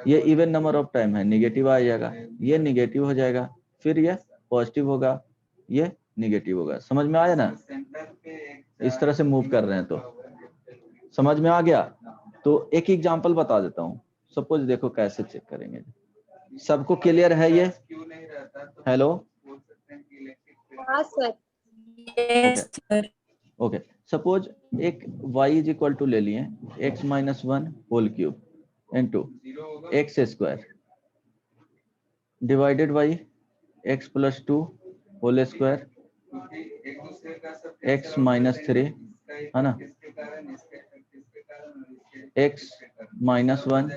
A: ये इवन नंबर ऑफ टाइम है, निगेटिव आ जाएगा, ये निगेटिव हो जाएगा, फिर ये पॉजिटिव होगा, ये निगेटिव होगा। समझ में आया ना? इस तरह से मूव कर रहे हैं तो समझ में आ गया। तो एक एग्जांपल बता देता हूँ, सपोज देखो कैसे चेक करेंगे। सबको क्लियर है ये? हेलो,
E: हाँ sir.
B: Yes, sir.
A: Okay. Suppose एक y इज इक्वल टू ले लिए x minus 1 whole cube into x square divided by x plus 2 whole square x minus 3, है ना, x माइनस 1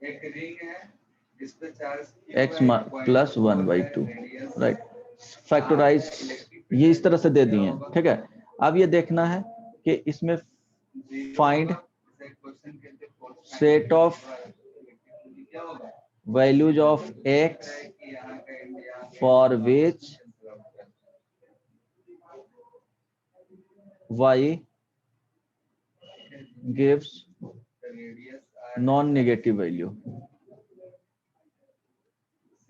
C: एक रिंग है जिस पे charge
A: x plus 1/2, right. Factorise ये इस तरह से दे दिए, ठीक है। अब ये देखना है कि इसमें find set of values of x for which y gives non negative value.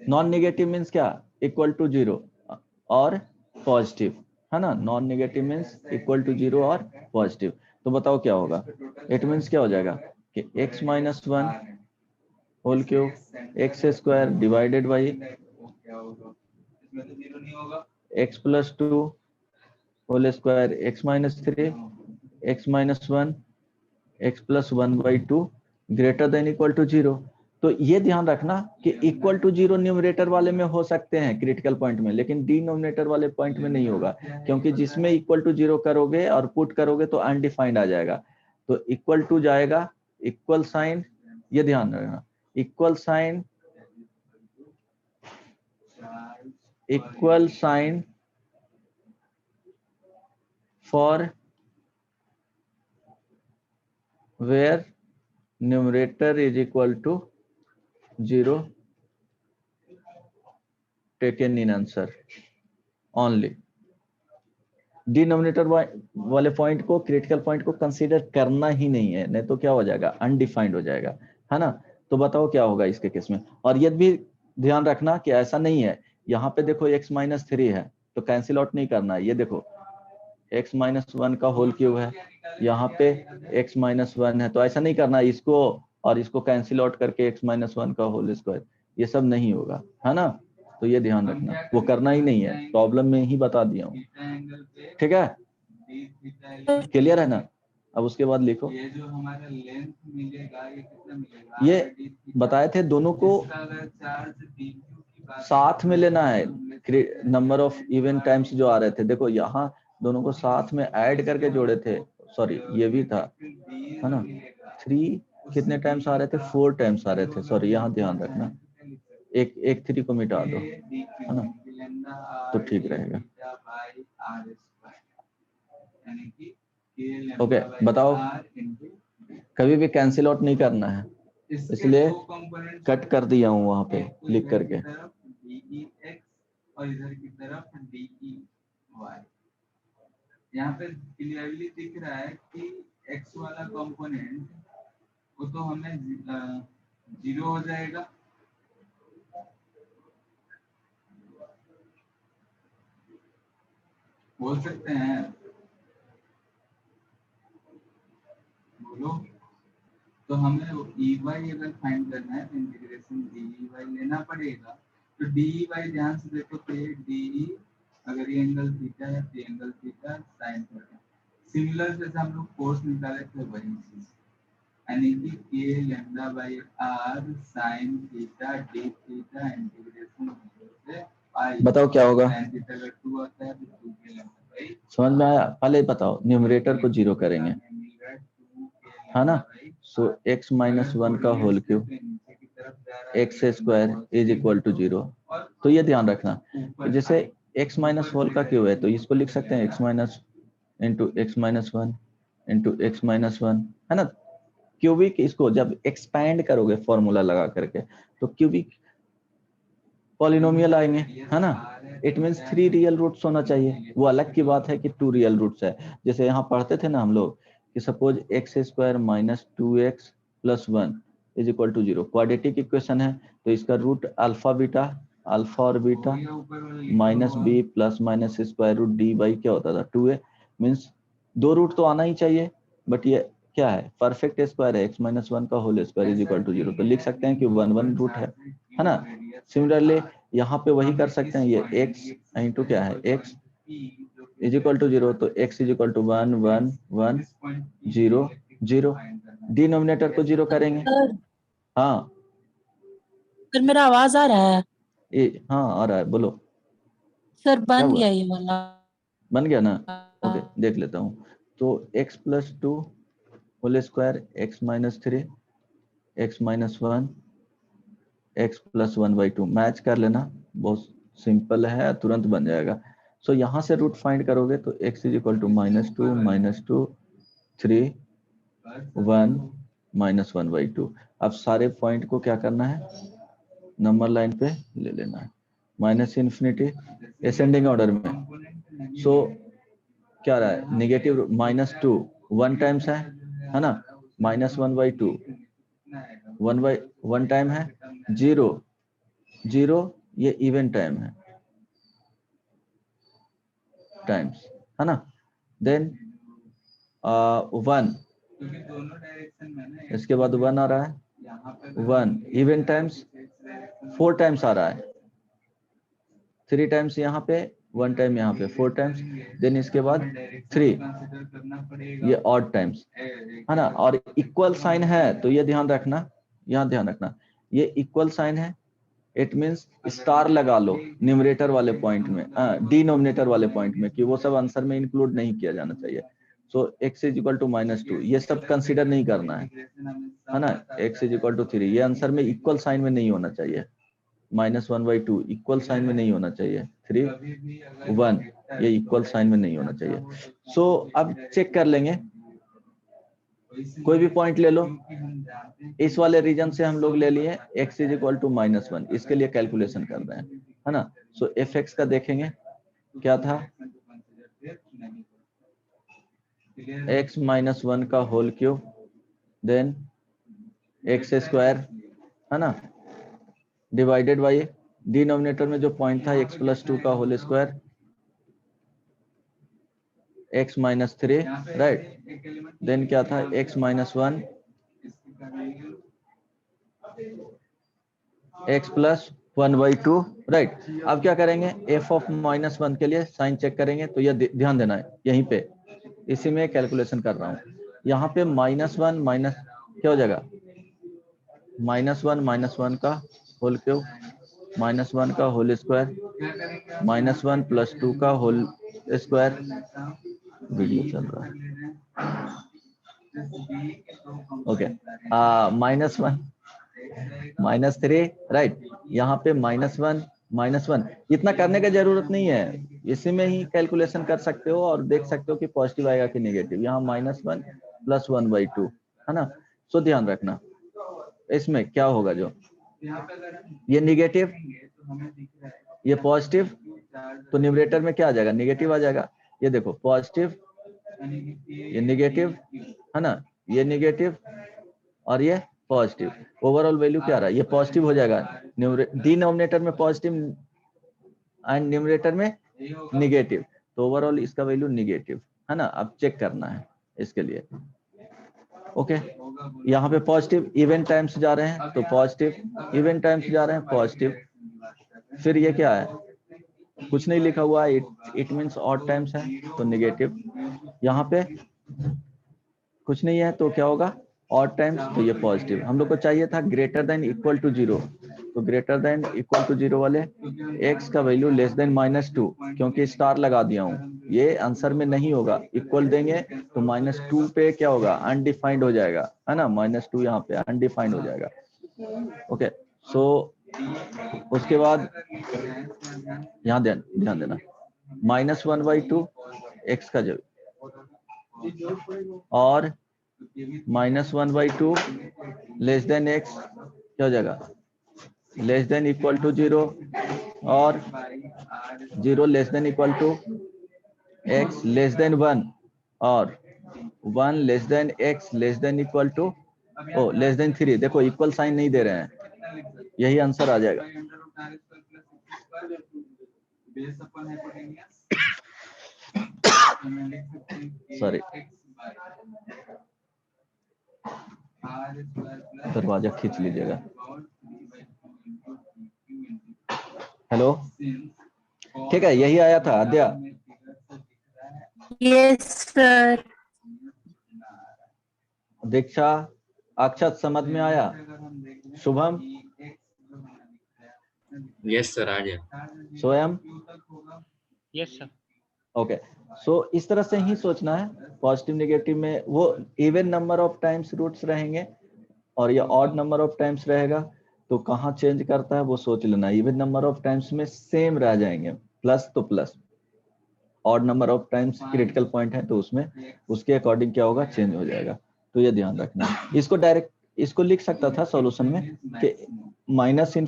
A: Non negative means क्या, इक्वल टू 0 और पॉजिटिव, है ना। Non negative means equal to 0 और पॉजिटिव। तो बताओ क्या होगा, इट मीन्स क्या हो जाएगा कि x minus 1 whole cube x square divided by x plus 2 whole square x minus 3 x minus 1 x plus 1/2 greater than equal to 0। तो ये ध्यान रखना कि इक्वल टू 0 न्यूमरेटर वाले में हो सकते हैं क्रिटिकल पॉइंट में, लेकिन डिनोमिनेटर वाले पॉइंट में नहीं होगा, क्योंकि जिसमें इक्वल टू 0 करोगे और पुट करोगे तो अनडिफाइंड आ जाएगा। तो इक्वल टू जाएगा, इक्वल साइन, ये ध्यान रखना, equal sign for where numerator is equal to 0 taken in answer only। Denominator वाले पॉइंट को, क्रिटिकल पॉइंट को कंसीडर करना ही नहीं है, नहीं तो क्या हो जाएगा, अनडिफाइंड हो जाएगा, है ना। तो बताओ क्या होगा इसके केस में। और ये भी ध्यान रखना कि ऐसा नहीं है, यहाँ पे देखो x माइनस 3 है तो कैंसिल आउट नहीं करना है। ये देखो x माइनस 1 का होल क्यूब है, यहाँ पे x माइनस 1 है, तो ऐसा नहीं करना इसको और इसको कैंसिल आउट करके x माइनस 1 का होल स्क्वायर, ये सब नहीं होगा, है ना। तो ये ध्यान रखना, वो करना ही नहीं है, प्रॉब्लम में ही बता दिया हूँ, ठीक है। क्लियर है ना? अब उसके बाद लिखो,
C: ये जो हमारा लेंथ मिलेगा ये कितना मिलेगा?
A: ये
C: RD थीटा।
A: बताए थे दोनों को
C: इसका अगर चार्ज DQ की बात
A: साथ में लेना है,
C: करें,
A: नंबर ऑफ इवन टाइम्स जो आ रहे थे, देखो यहाँ दोनों को साथ में ऐड करके जोड़े थे, सॉरी ये भी था, है ना, 3 कितने टाइम्स आ रहे थे, 4 टाइम्स आ रहे थे, सॉरी यहाँ ध्यान रखना, एक 3 को मिटा दो, है ना, तो ठीक रहेगा। ओके, बताओ, कभी भी कैंसिल आउट नहीं करना है, इसलिए कट कर दिया हूँ वहां पे लिख करके।
C: और इधर की तरफ DEY। यहाँ पे क्लियरली दिख रहा है कि x वाला कंपोनेंट वो तो हमें 0 हो जाएगा, बोल सकते हैं, बोलो। तो हमें EY अगर फाइंड करना है तो इंटीग्रेशन DEY लेना पड़ेगा। तो DEY ध्यान से देखो तो ये DE अगर ये एंगल थीटा है तो angle theta sine theta. Similar जैसे हम लोग कोस निकाले थे वही चीज, यानी कि k lambda by r sin theta d theta integration 0 से पाई।
A: बताओ क्या होगा,
C: sin थीटा अगर 2 आता है तो 2k लैम्डा बाई,
A: समझ में आया? पहले बताओ, न्यूमरेटर को 0 करेंगे, है ना, सो x माइनस 1 का whole cube x square is equal to 0। तो ये ध्यान रखना कि जैसे x माइनस होल का क्यूब है तो इसको लिख सकते हैं x minus into x minus 1 into x minus 1, है ना। क्यूबिक इसको जब एक्सपैंड करोगे फॉर्मूला लगा करके तो क्यूबिक पॉलिनोमियल आएंगे, है ना। इट मीन्स 3 रियल रूट्स होना चाहिए। वो अलग की बात है कि 2 रियल रूट्स है। जैसे यहाँ पढ़ते थे ना हम लोग कि suppose x square minus 2x plus 1 is equal to 0, quadratic equation है तो इसका रूट अल्फा बीटा, अल्फा और beta minus b plus minus square root d by क्या होता था 2a। मीन्स 2 रूट तो आना ही चाहिए, बट ये क्या है, परफेक्ट स्क्वायर है, एक्स माइनस 1 का whole square is equal to 0, तो लिख सकते हैं कि 1 रूट है ना। सिमिलरली यहाँ पे वही कर सकते हैं, ये x इंटू क्या है x इज इक्वल टू 0, तो x is equal to 1 1 1 0 0, denominator को 0 करेंगे।
G: सर
A: हाँ
G: सर मेरा आवाज आ रहा है?
A: हाँ आ रहा है, बोलो।
G: सर
A: क्या
G: बन
A: हुआ,
G: गया ये वाला।
A: बन गया ना? ओके देख लेता हूँ। तो x plus 2 whole square x minus 3 x minus 1 x plus 1/2 match कर लेना, बहुत सिंपल है, तुरंत बन जाएगा। सो यहाँ से रूट फाइंड करोगे तो x इज इक्वल टू -2 3 1 -1/2। अब सारे पॉइंट को क्या करना है, नंबर लाइन पे ले लेना है, माइनस इन्फिनिटी असेंडिंग ऑर्डर में। सो क्या रहा है, नेगेटिव -2 1 टाइम्स है ना, -1/2 1 टाइम है, 0 0 ये इवन टाइम है टाइम्स, है ना। देन 1 इसके बाद 1 आ रहा है, 1 इवन टाइम्स 4 टाइम्स आ रहा है, 3 टाइम्स यहाँ पे 1 टाइम यहाँ पे 4 टाइम्स, देन इसके बाद 3 ये ऑड टाइम्स, है ना। और इक्वल साइन है तो ये ध्यान रखना, यहाँ ध्यान रखना ये इक्वल साइन है, इट मीन्स स्टार लगा लो न्यूमरेटर वाले पॉइंट में, डिनोमिनेटर वाले पॉइंट में, कि वो सब आंसर में इंक्लूड नहीं किया जाना चाहिए। सो x इज इक्वल टू -2 ये सब कंसीडर नहीं करना है ना, x इज इक्वल टू 3 ये आंसर में इक्वल साइन में नहीं होना चाहिए, -1/2 इक्वल साइन में नहीं होना चाहिए, 3 1 ये इक्वल साइन में नहीं होना चाहिए। सो अब चेक कर लेंगे, कोई भी पॉइंट ले लो, इस वाले रीजन से हम लोग ले लिए x इज इक्वल टू -1, इसके लिए कैलकुलेशन कर रहे हैं, है ना। सो fx का देखेंगे क्या था, x माइनस 1 का whole cube, then x square, है ना, डिवाइडेड बाई डिनोमिनेटर में जो पॉइंट था x प्लस 2 का whole square, x minus 3 right, then क्या था x minus 1 x plus 1/2 right. अब क्या करेंगे, f ऑफ -1 के लिए साइन चेक करेंगे, तो ये ध्यान देना है यहीं पे, इसी में कैलकुलेशन कर रहा हूँ। यहाँ पे -1 माइनस क्या हो जाएगा, -1 का होल क्यूब, -1 का होल स्क्वायर, -1 + 2 का होल स्क्वायर। वीडियो चल रहा है, ओके। -1 -3, राइट। यहाँ पे -1 इतना करने का जरूरत नहीं है, इसी में ही कैलकुलेशन कर सकते हो और देख सकते हो कि पॉजिटिव आएगा कि नेगेटिव। यहाँ -1 + 1/2 है ना। सो ध्यान रखना इसमें क्या होगा, जो ये नेगेटिव ये पॉजिटिव, तो न्यूमरेटर में क्या आ जाएगा, नेगेटिव आ जाएगा। ये देखो पॉजिटिव, ये नेगेटिव है ना, ये नेगेटिव और ये पॉजिटिव। ओवरऑल वैल्यू क्या आ रहा है, ये पॉजिटिव हो जाएगा। डिनोमिनेटर में पॉजिटिव एंड न्यूमरेटर में नेगेटिव, तो ओवरऑल इसका वैल्यू नेगेटिव है ना। अब चेक करना है इसके लिए, ओके। यहाँ पे पॉजिटिव इवन टाइम्स जा रहे हैं तो पॉजिटिव, इवन टाइम्स जा रहे हैं पॉजिटिव। फिर ये क्या है, कुछ नहीं लिखा हुआ है, इट मीन्स ऑड टाइम्स है तो नेगेटिव। यहाँ पे कुछ नहीं है तो क्या होगा, ऑड टाइम्स, तो ये पॉजिटिव। हम लोग को चाहिए था ग्रेटर देन इक्वल टू 0, तो ग्रेटर देन इक्वल टू 0 वाले x का वैल्यू लेस देन -2, क्योंकि स्टार लगा दिया हूँ, ये आंसर में नहीं होगा। इक्वल देंगे तो -2 पे क्या होगा, अनडिफाइंड हो जाएगा है ना, -2 यहाँ पे अनडिफाइंड हो जाएगा, ओके। सो उसके बाद यहाँ ध्यान देना, -1/2 x का जो, और -1/2 लेस देन x क्या हो जाएगा, लेस देन इक्वल टू 0, और 0 less than equal to x less than 1, और 1 less than x less than equal to less than 3। देखो इक्वल साइन नहीं दे रहे हैं, यही आंसर आ जाएगा। सॉरी, दरवाजा खींच लीजिएगा। हेलो, ठीक है, यही आया था आद्या।
G: Yes sir.
A: दीक्षा, अक्षत समझ में आया? शुभम?
H: यस सर, आ गया।
A: स्वयं?
F: Yes sir.
A: ओके। सो इस तरह से ही सोचना है। पॉजिटिव नेगेटिव में वो even number of times roots रहेंगे और ये ऑड नंबर ऑफ टाइम्स रहेगा, तो कहाँ चेंज करता है वो सोच लेना। इवन नंबर ऑफ टाइम्स में सेम रह जाएंगे, प्लस तो plus, odd number of times critical point है तो उसमें उसके अकॉर्डिंग क्या होगा, चेंज हो जाएगा। तो ये ध्यान रखना। इसको डायरेक्ट इसको लिख सकता था सॉल्यूशन में कि -∞ से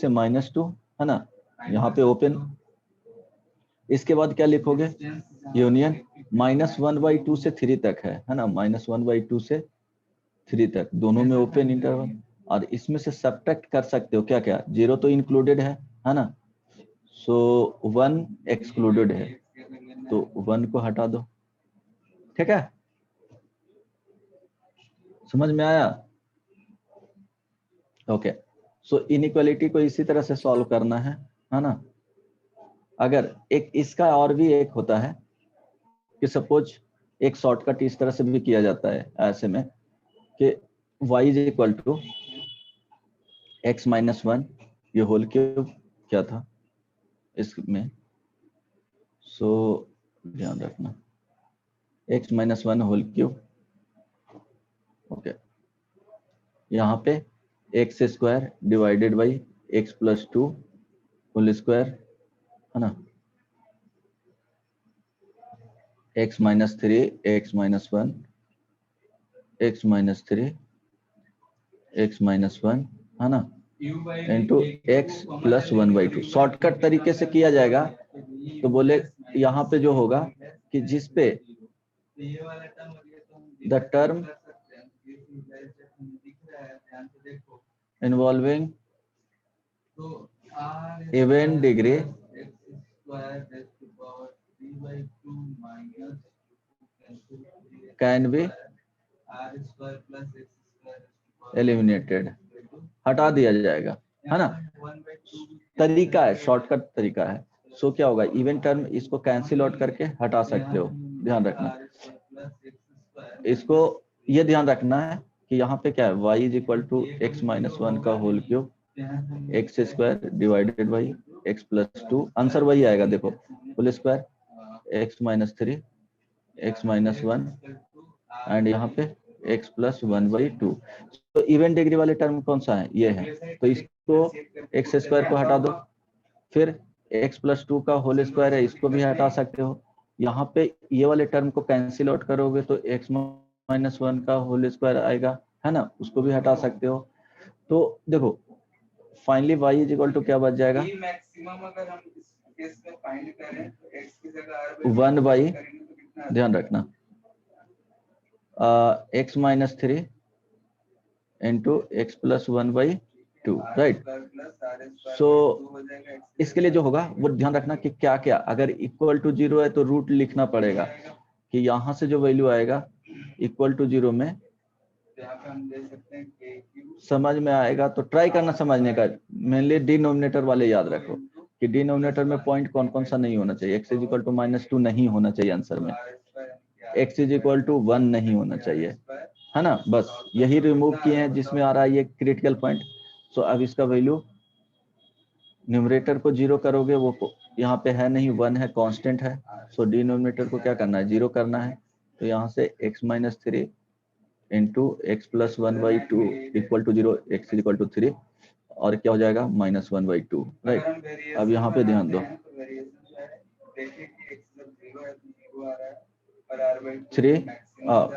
A: -2 है ना, यहाँ पे ओपन। इसके बाद क्या लिखोगे, यूनियन -1/2 से 3 तक है ना, -1/2 से 3 तक, दोनों में ओपन इंटरवल। और इसमें से सब्ट्रैक्ट कर सकते हो क्या क्या, 0 तो इंक्लूडेड है ना, सो 1 एक्सक्लूडेड है, तो 1 को हटा दो, ठीक है। समझ में आया? ओके। सो इनइक्वालिटी को इसी तरह से सॉल्व करना है ना। अगर एक इसका और भी एक होता है कि सपोज एक शॉर्टकट इस तरह से भी किया जाता है ऐसे में कि y = x - 1, ये होल क्यूब क्या था इसमें, सो ध्यान रखना, x - 1 होल क्यूब, ओके। यहाँ पे x² divided by x + 2 whole square है ना, x - 3 x - 1 x - 3 x - 1 है ना, इंटू x + 1/2। शॉर्टकट तरीके से किया जाएगा तो बोले यहाँ पे जो होगा कि जिस पे the term involving even degree can be eliminated, हटा दिया जाएगा है ना। तरीका है, शॉर्टकट तरीका है। सो क्या होगा, इवन टर्म इसको कैंसिल आउट करके हटा सकते हो, ध्यान रखना। इसको ये ध्यान रखना है कि यहाँ पे क्या है, y is equal to x minus one का whole cube x square divided by x plus two, answer वही आएगा देखो, whole square x minus three x minus one and यहाँ पे x plus one by two. तो इवन डिग्री वाले टर्म कौन सा है, ये है, तो इसको एक्स स्क्वायर को हटा दो, फिर एक्स प्लस टू का होल स्क्वायर है, इसको भी हटा सकते हो। यहाँ पे ये वाले टर्म को कैंसिल आउट करोगे तो एक्स माइनस वन का होल स्क्वायर आएगा, है ना, उसको भी हटा सकते हो। तो देखो finally y is equal to क्या बच जाएगा,
C: मैक्सिमम अगर हम इस केस में फाइंड करें तो x की जगह r
A: वन बाई,
C: करेंगे तो कितना,
A: ध्यान रखना, x minus three into x plus one by two, right. So इसके लिए जो होगा वो ध्यान रखना कि क्या क्या, अगर इक्वल टू जीरो है तो रूट लिखना पड़ेगा कि यहाँ से जो वैल्यू आएगा इक्वल टू जीरो में
C: यहाँ पे हम दे सकते हैं k क्यूब,
A: समझ में आएगा तो ट्राई करना समझने का, मेनली डिनोमिनेटर वाले याद रखो कि डिनोमिनेटर में पॉइंट कौन कौन सा नहीं होना चाहिए, x is equal to minus two नहीं होना चाहिए आंसर में, x is equal to one नहीं होना चाहिए, है ना, बस यही रिमूव किए हैं जिसमें आ रहा है ये क्रिटिकल पॉइंट। सो अब इसका वैल्यू न्यूमरेटर को जीरो करोगे, वो यहाँ पे है नहीं, वन है, कांस्टेंट है, सो डिनोमिनेटर को क्या करना है, जीरो करना है, तो यहाँ से x minus three into x plus one by two equal to zero, x is equal to three, और क्या हो जाएगा minus one by two, right. अब यहाँ पे ध्यान दो, three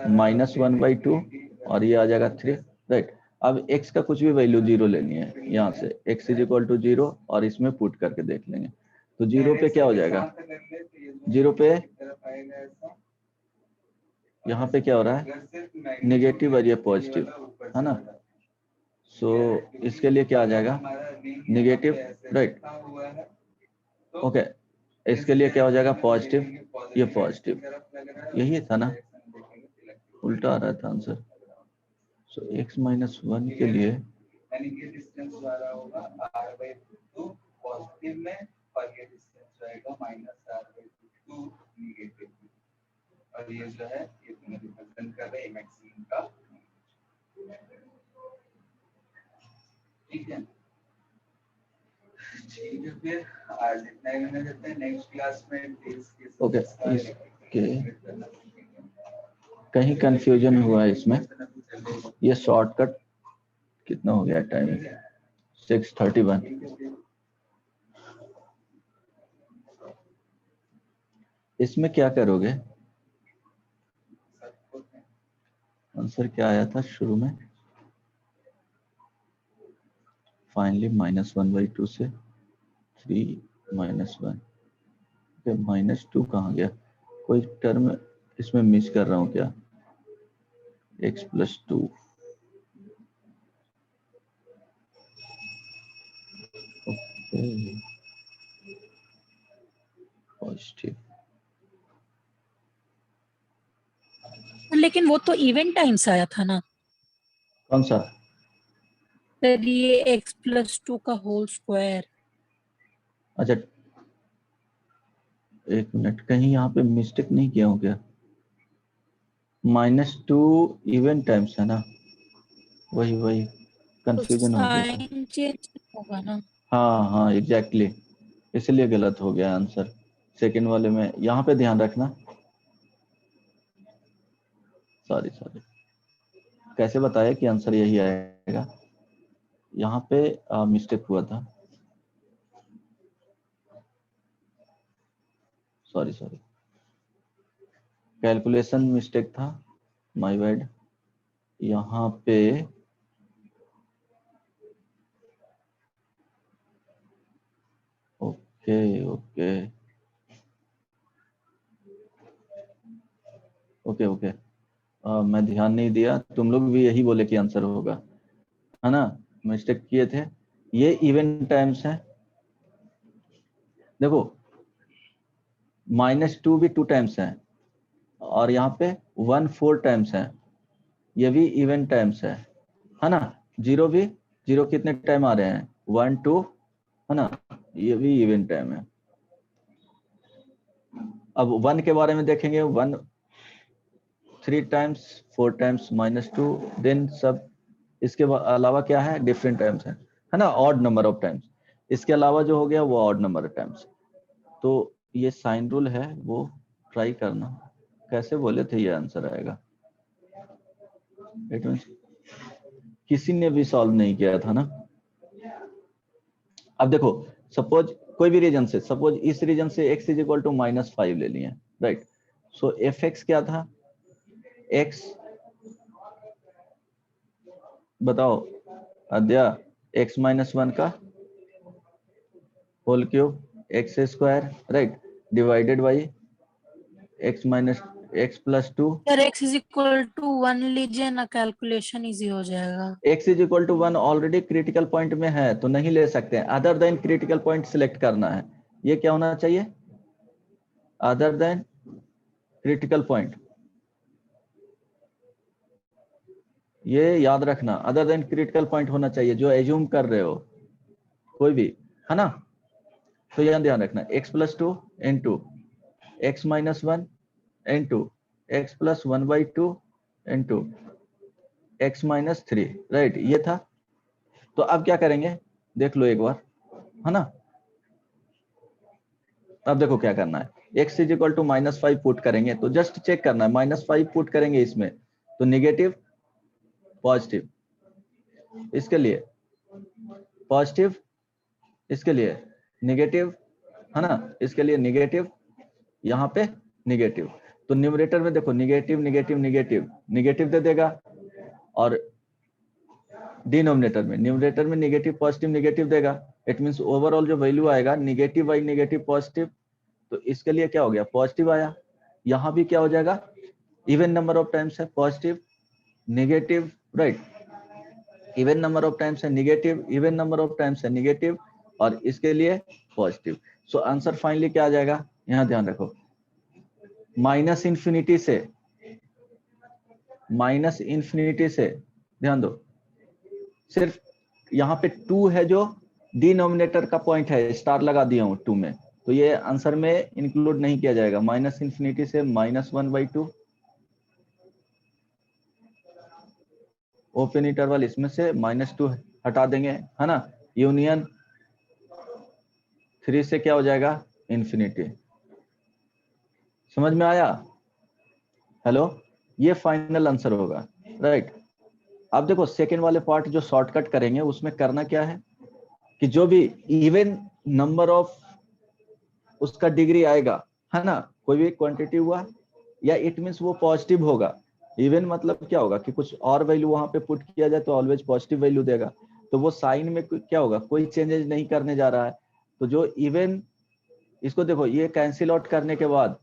A: minus one by two और ये आ जाएगा थ्री, राइट। अब x का कुछ भी वैल्यू जीरो लेनी है, यहाँ से x is equal to zero और इसमें पुट करके देख लेंगे, तो जीरो पे क्या हो जाएगा, जीरो पे यहाँ पे क्या हो रहा है, नेगेटिव और ये पॉजिटिव, है ना, सो इसके लिए क्या आ जाएगा, नेगेटिव, राइट, ओके, इसके लिए क्या हो जाएगा, पॉजिटिव, ये पॉजिटिव, यही था ना, उल्टा आ रहा था आंसर। सो x माइनस वन के लिए
C: यानी कि डिस्टेंस वाला होगा r by 2 पॉजिटिव में और ये डिस्टेंस रहेगा माइनस r by 2 नेगेटिव में, और ये जो है ये तुम्हें रिप्रेजेंट कर रहा है मैक्सिमम का, ठीक है। ठीक है, फिर आज इतना ही होने देते हैं, नेक्स्ट क्लास में
A: ओके, इसके कहीं कंफ्यूजन हुआ है इसमें, ये शॉर्टकट कितना हो गया टाइम, 6:31, इसमें क्या करोगे, आंसर क्या आया था शुरू में, finally minus one by two से three minus one, minus two कहाँ गया, कोई टर्म इसमें मिस कर रहा हूँ क्या, x प्लस टू, पॉजिटिव,
G: लेकिन वो तो इवेंट टाइम से आया था ना
A: कौन सा,
G: सर, ये x प्लस टू का होल स्क्वायर।
A: अच्छा एक मिनट, कहीं यहाँ पे मिस्टेक नहीं किया हूँ क्या, माइनस टू इवेंट टाइम्स है ना, वही वही कंफ्यूजन हो गया था,
G: साइन चेंज होगा ना,
A: हाँ हाँ एग्जैक्टली, इसलिए गलत हो गया आंसर, सेकंड वाले में यहाँ पे ध्यान रखना, सॉरी सॉरी, कैसे बताया कि आंसर यही आएगा, यहाँ पे मिस्टेक हुआ था, सॉरी सॉरी, कैलकुलेशन मिस्टेक था, माय बैड, यहाँ पे ओके ओके ओके ओके, मैं ध्यान नहीं दिया, तुम लोग भी यही बोले कि आंसर होगा, है ना, मिस्टेक किए थे, ये इवेंट टाइम्स है, देखो माइनस टू भी टू टाइम्स है और यहाँ पे 1 4 टाइम्स है, ये भी इवेंट टाइम्स है ना, जीरो भी, जीरो कितने टाइम आ रहे हैं, 1 2, है ना, ये भी इवेंट टाइम है। अब 1 के बारे में देखेंगे, 1 3 टाइम्स 4 टाइम्स -2, देन सब इसके अलावा क्या है, डिफरेंट टाइम्स है ना, ऑड नंबर ऑफ टाइम्स। इसके अलावा जो हो गया वो ऑड नंबर ऑफ टाइम्स। तो ये साइन रूल है, वो ट्राई करना। कैसे बोले थे ये आंसर आएगा, इट मींस किसी ने भी सॉल्व नहीं किया था ना। अब देखो सपोज कोई भी रीजन से, सपोज इस रीजन से x इज इक्वल टू -5 ले लिए, राइट। सो एफ एक्स क्या था, x, बताओ अद्या, x -1 का whole cube x square, right, divided by x plus 2।
G: Sir x is equal to 1 लीजिए ना, कैलकुलेशन इजी हो जाएगा।
A: x is equal to 1 already critical point में है तो नहीं ले सकते हैं, other than critical point select करना है। ये क्या होना चाहिए, अदर देन क्रिटिकल पॉइंट, ये याद रखना, अदर देन क्रिटिकल पॉइंट होना चाहिए जो एज्यूम कर रहे हो कोई भी, है ना। तो यह ध्यान रखना, x plus 2 into x minus 1 into x plus 1/2 into x minus 3, right, ये था। तो अब क्या करेंगे देख लो एक बार, है ना। अब देखो क्या करना है, x is equal to -5 put करेंगे, तो जस्ट चेक करना है, -5 पुट करेंगे इसमें तो निगेटिव पॉजिटिव, इसके लिए पॉजिटिव, इसके लिए निगेटिव, है ना, इसके लिए निगेटिव, यहाँ पे निगेटिव। तो न्यूमरेटर में देखो निगेटिव निगेटिव निगेटिव निगेटिव दे देगा, और डिनोमिनेटर में, न्यूमरेटर में निगेटिव पॉजिटिव निगेटिव देगा। इट मींस ओवरऑल जो वैल्यू आएगा निगेटिव बाई निगेटिव पॉजिटिव, तो इसके लिए क्या हो गया, पॉजिटिव आया। यहाँ भी क्या हो जाएगा, इवन नंबर ऑफ टाइम्स है positive negative, right, even number of times है negative, even number of times है निगेटिव, और इसके लिए पॉजिटिव। सो आंसर फाइनली क्या आ जाएगा, यहाँ ध्यान रखो, माइनस इंफिनिटी से ध्यान दो, सिर्फ यहाँ पे 2 है जो डिनोमिनेटर का पॉइंट है, स्टार लगा दिया हूँ 2 में, तो ये आंसर में इंक्लूड नहीं किया जाएगा। माइनस इंफिनिटी से -1/2, ओपन इंटरवल इसमें से -2 हटा देंगे, है ना, यूनियन 3 से क्या हो जाएगा, इंफिनिटी। समझ में आया, हेलो, ये फाइनल आंसर होगा, राइट। अब देखो सेकेंड वाले पार्ट जो शॉर्टकट करेंगे उसमें करना क्या है कि जो भी इवन नंबर ऑफ उसका डिग्री आएगा, है ना, कोई भी क्वांटिटी हुआ, या इट मींस वो पॉजिटिव होगा। इवन मतलब क्या होगा कि कुछ और वैल्यू वहां पे पुट किया जाए तो ऑलवेज पॉजिटिव वैल्यू देगा, तो वो साइन में क्या होगा, कोई चेंजेस नहीं करने जा रहा है। तो जो इवन, इसको देखो, ये कैंसिल आउट करने के बाद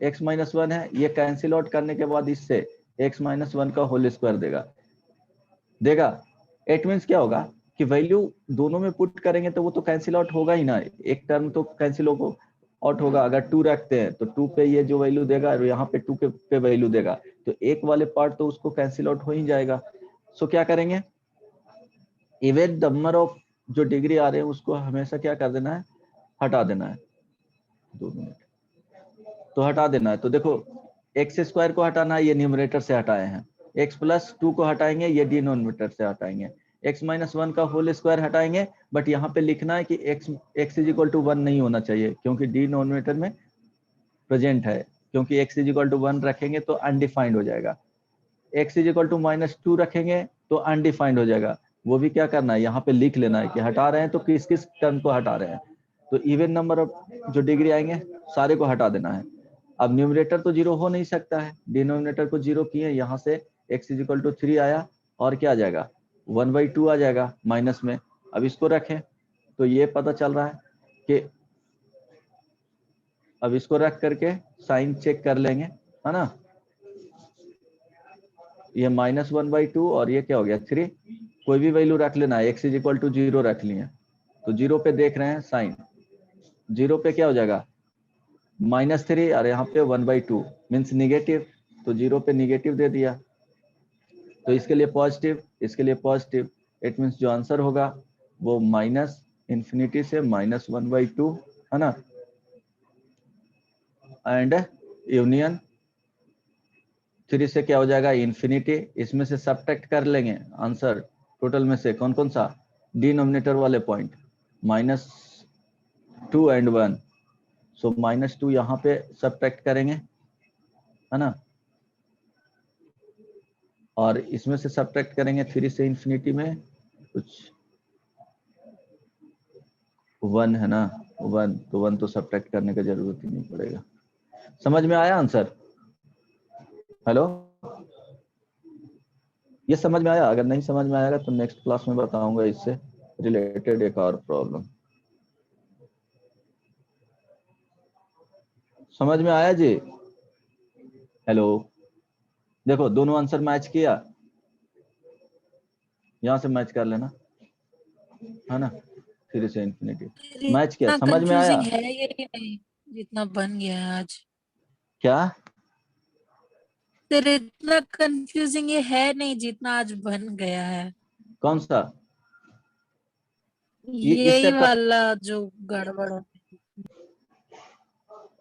A: x माइनस 1 है, ये कैंसिल आउट करने के बाद इससे x माइनस 1 का होल स्क्वायर देगा। इट मींस क्या होगा कि वैल्यू दोनों में पुट करेंगे तो वो तो कैंसिल आउट होगा ही ना, एक टर्म तो कैंसिल आउट होगा। अगर 2 रखते हैं तो 2 पे ये जो वैल्यू देगा और यहाँ पे 2 पे वैल्यू देगा, तो एक वाले पार्ट तो उसको कैंसिल आउट हो ही जाएगा। सो क्या करेंगे, इवन नंबर ऑफ जो डिग्री आ रहे हैं उसको हमेशा क्या कर देना है, हटा देना है। 2 मिनट, तो हटा देना है। तो देखो एक्स स्क्वायर को हटाना है, ये न्यूमरेटर से हटाए हैं, x प्लस 2 को हटाएंगे, ये डिनोमिनेटर से हटाएंगे, x माइनस 1 का होल स्क्वायर हटाएंगे, बट यहाँ पे लिखना है कि x इज इक्वल टू 1 नहीं होना चाहिए क्योंकि डिनोमिनेटर में प्रेजेंट है, क्योंकि x इज इक्वल टू 1 रखेंगे तो अनडिफाइंड हो जाएगा, x इज इक्वल टू -2 रखेंगे तो अनडिफाइंड हो जाएगा। वो भी क्या करना है, यहाँ पे लिख लेना है कि हटा रहे हैं तो किस किस टर्म को हटा रहे हैं। तो इवन नंबर ऑफ जो डिग्री आएंगे सारे को हटा देना है। अब न्यूमरेटर तो 0 हो नहीं सकता है, डिनोमिनेटर को 0 किए, यहाँ से x इज इक्वल टू 3 आया, और क्या आ जाएगा, 1/2 आ जाएगा माइनस में। अब इसको रखें तो ये पता चल रहा है कि, अब इसको रख करके साइन चेक कर लेंगे, है ना, ये -1/2 और ये क्या हो गया 3, कोई भी वैल्यू रख लेना है, x इज इक्वल टू 0 रख लिए, तो 0 पे देख रहे हैं साइन, 0 पे क्या हो जाएगा -3 और यहाँ पे 1/2 मीन्स निगेटिव, तो 0 पे निगेटिव दे दिया, तो इसके लिए पॉजिटिव, इसके लिए पॉजिटिव। इट मीन्स जो आंसर होगा वो माइनस इंफिनिटी से -1/2, है ना, एंड यूनियन 3 से क्या हो जाएगा इन्फिनिटी, इसमें से सब्ट्रैक्ट कर लेंगे आंसर टोटल में से कौन कौन सा, डिनोमिनेटर वाले पॉइंट -2 and 1, सो -2 यहाँ पे सब्ट्रैक्ट करेंगे, है ना, और इसमें से सब्ट्रैक्ट करेंगे 3 से इन्फिनिटी में कुछ 1 है ना, 1 तो 1 तो सब्ट्रैक्ट करने का जरूरत ही नहीं पड़ेगा। समझ में आया आंसर? हेलो, ये समझ में आया? अगर नहीं समझ में आएगा तो नेक्स्ट क्लास में बताऊंगा इससे रिलेटेड एक और प्रॉब्लम। समझ में आया जी? हेलो, देखो दोनों आंसर मैच किया, यहां से मैच कर लेना, है ना, 3 से इन्फिनिटी मैच किया। समझ में आया?
G: कंफ्यूजिंग है ये नहीं जितना बन गया है आज।
A: क्या?
G: तेरे इतना कंफ्यूजिंग ये है नहीं जितना आज बन गया है।
A: कौन सा? इस
G: यही
A: टाइप का?
G: वाला जो गड़बड़ हो।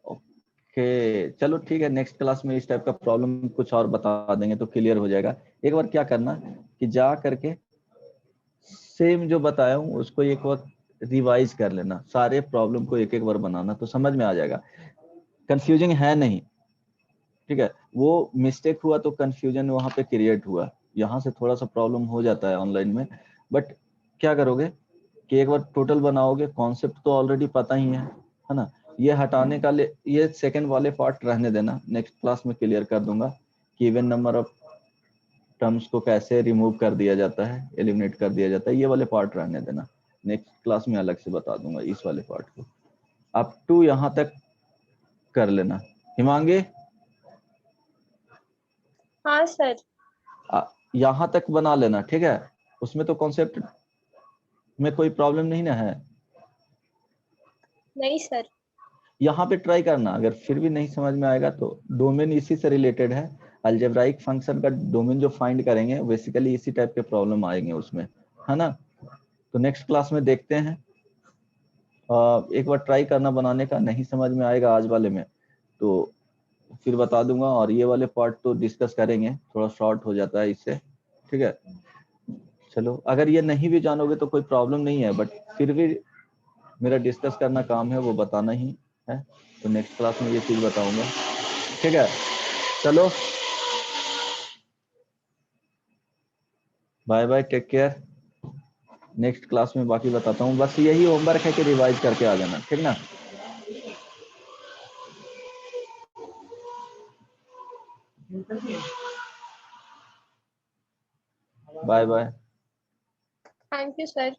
A: ओके चलो ठीक है, नेक्स्ट क्लास में इस टाइप का प्रॉब्लम कुछ और बता देंगे तो क्लियर हो जाएगा। एक बार क्या करना कि जा करके सेम जो बताया हूँ उसको एक बार रिवाइज कर लेना, सारे प्रॉब्लम को एक एक बार बनाना तो समझ में आ जाएगा, कंफ्यूजिंग है नहीं। ठीक है, वो मिस्टेक हुआ तो कंफ्यूजन वहां पे क्रिएट हुआ, यहाँ से थोड़ा सा प्रॉब्लम हो जाता है ऑनलाइन में, बट क्या करोगे कि एक बार टोटल बनाओगे, कॉन्सेप्ट तो ऑलरेडी पता ही है ना, ये हटाने का ये सेकंड वाले पार्ट रहने देना, नेक्स्ट क्लास में क्लियर कर दूंगा कि इवन नंबर ऑफ टर्म्स को कैसे रिमूव कर दिया जाता है, एलिमिनेट कर दिया जाता है, ये वाले पार्ट रहने देना, नेक्स्ट क्लास में अलग से बता दूंगा इस वाले पार्ट को। अप टू यहाँ तक कर लेना। हिमांगी,
E: हाँ सर।
A: यहाँ तक बना लेना, ठीक है, उसमें तो कॉन्सेप्ट में कोई प्रॉब्लम नहीं ना है।
E: नहीं सर।
A: यहाँ पे ट्राई करना, अगर फिर भी नहीं समझ में आएगा तो डोमेन इसी से रिलेटेड है, अलजेब्राइक फंक्शन का डोमेन जो फाइंड करेंगे बेसिकली इसी टाइप के प्रॉब्लम आएंगे उसमें, है ना। तो नेक्स्ट क्लास में देखते हैं, एक बार ट्राई करना बनाने का, नहीं समझ में आएगा आज वाले में तो फिर बता दूंगा, और ये वाले पार्ट तो डिस्कस करेंगे, थोड़ा शॉर्ट हो जाता है इससे, ठीक है। चलो, अगर ये नहीं भी जानोगे तो कोई प्रॉब्लम नहीं है, बट फिर भी मेरा डिस्कस करना काम है, वो बताना ही है, तो नेक्स्ट क्लास में ये चीज बताऊंगा, ठीक है। चलो, bye bye, take care, next class में बाकी बताता हूँ, बस यही होमवर्क है कि रिवाइज करके आ जाना, ठीक ना। Bye bye.
E: Thank you sir.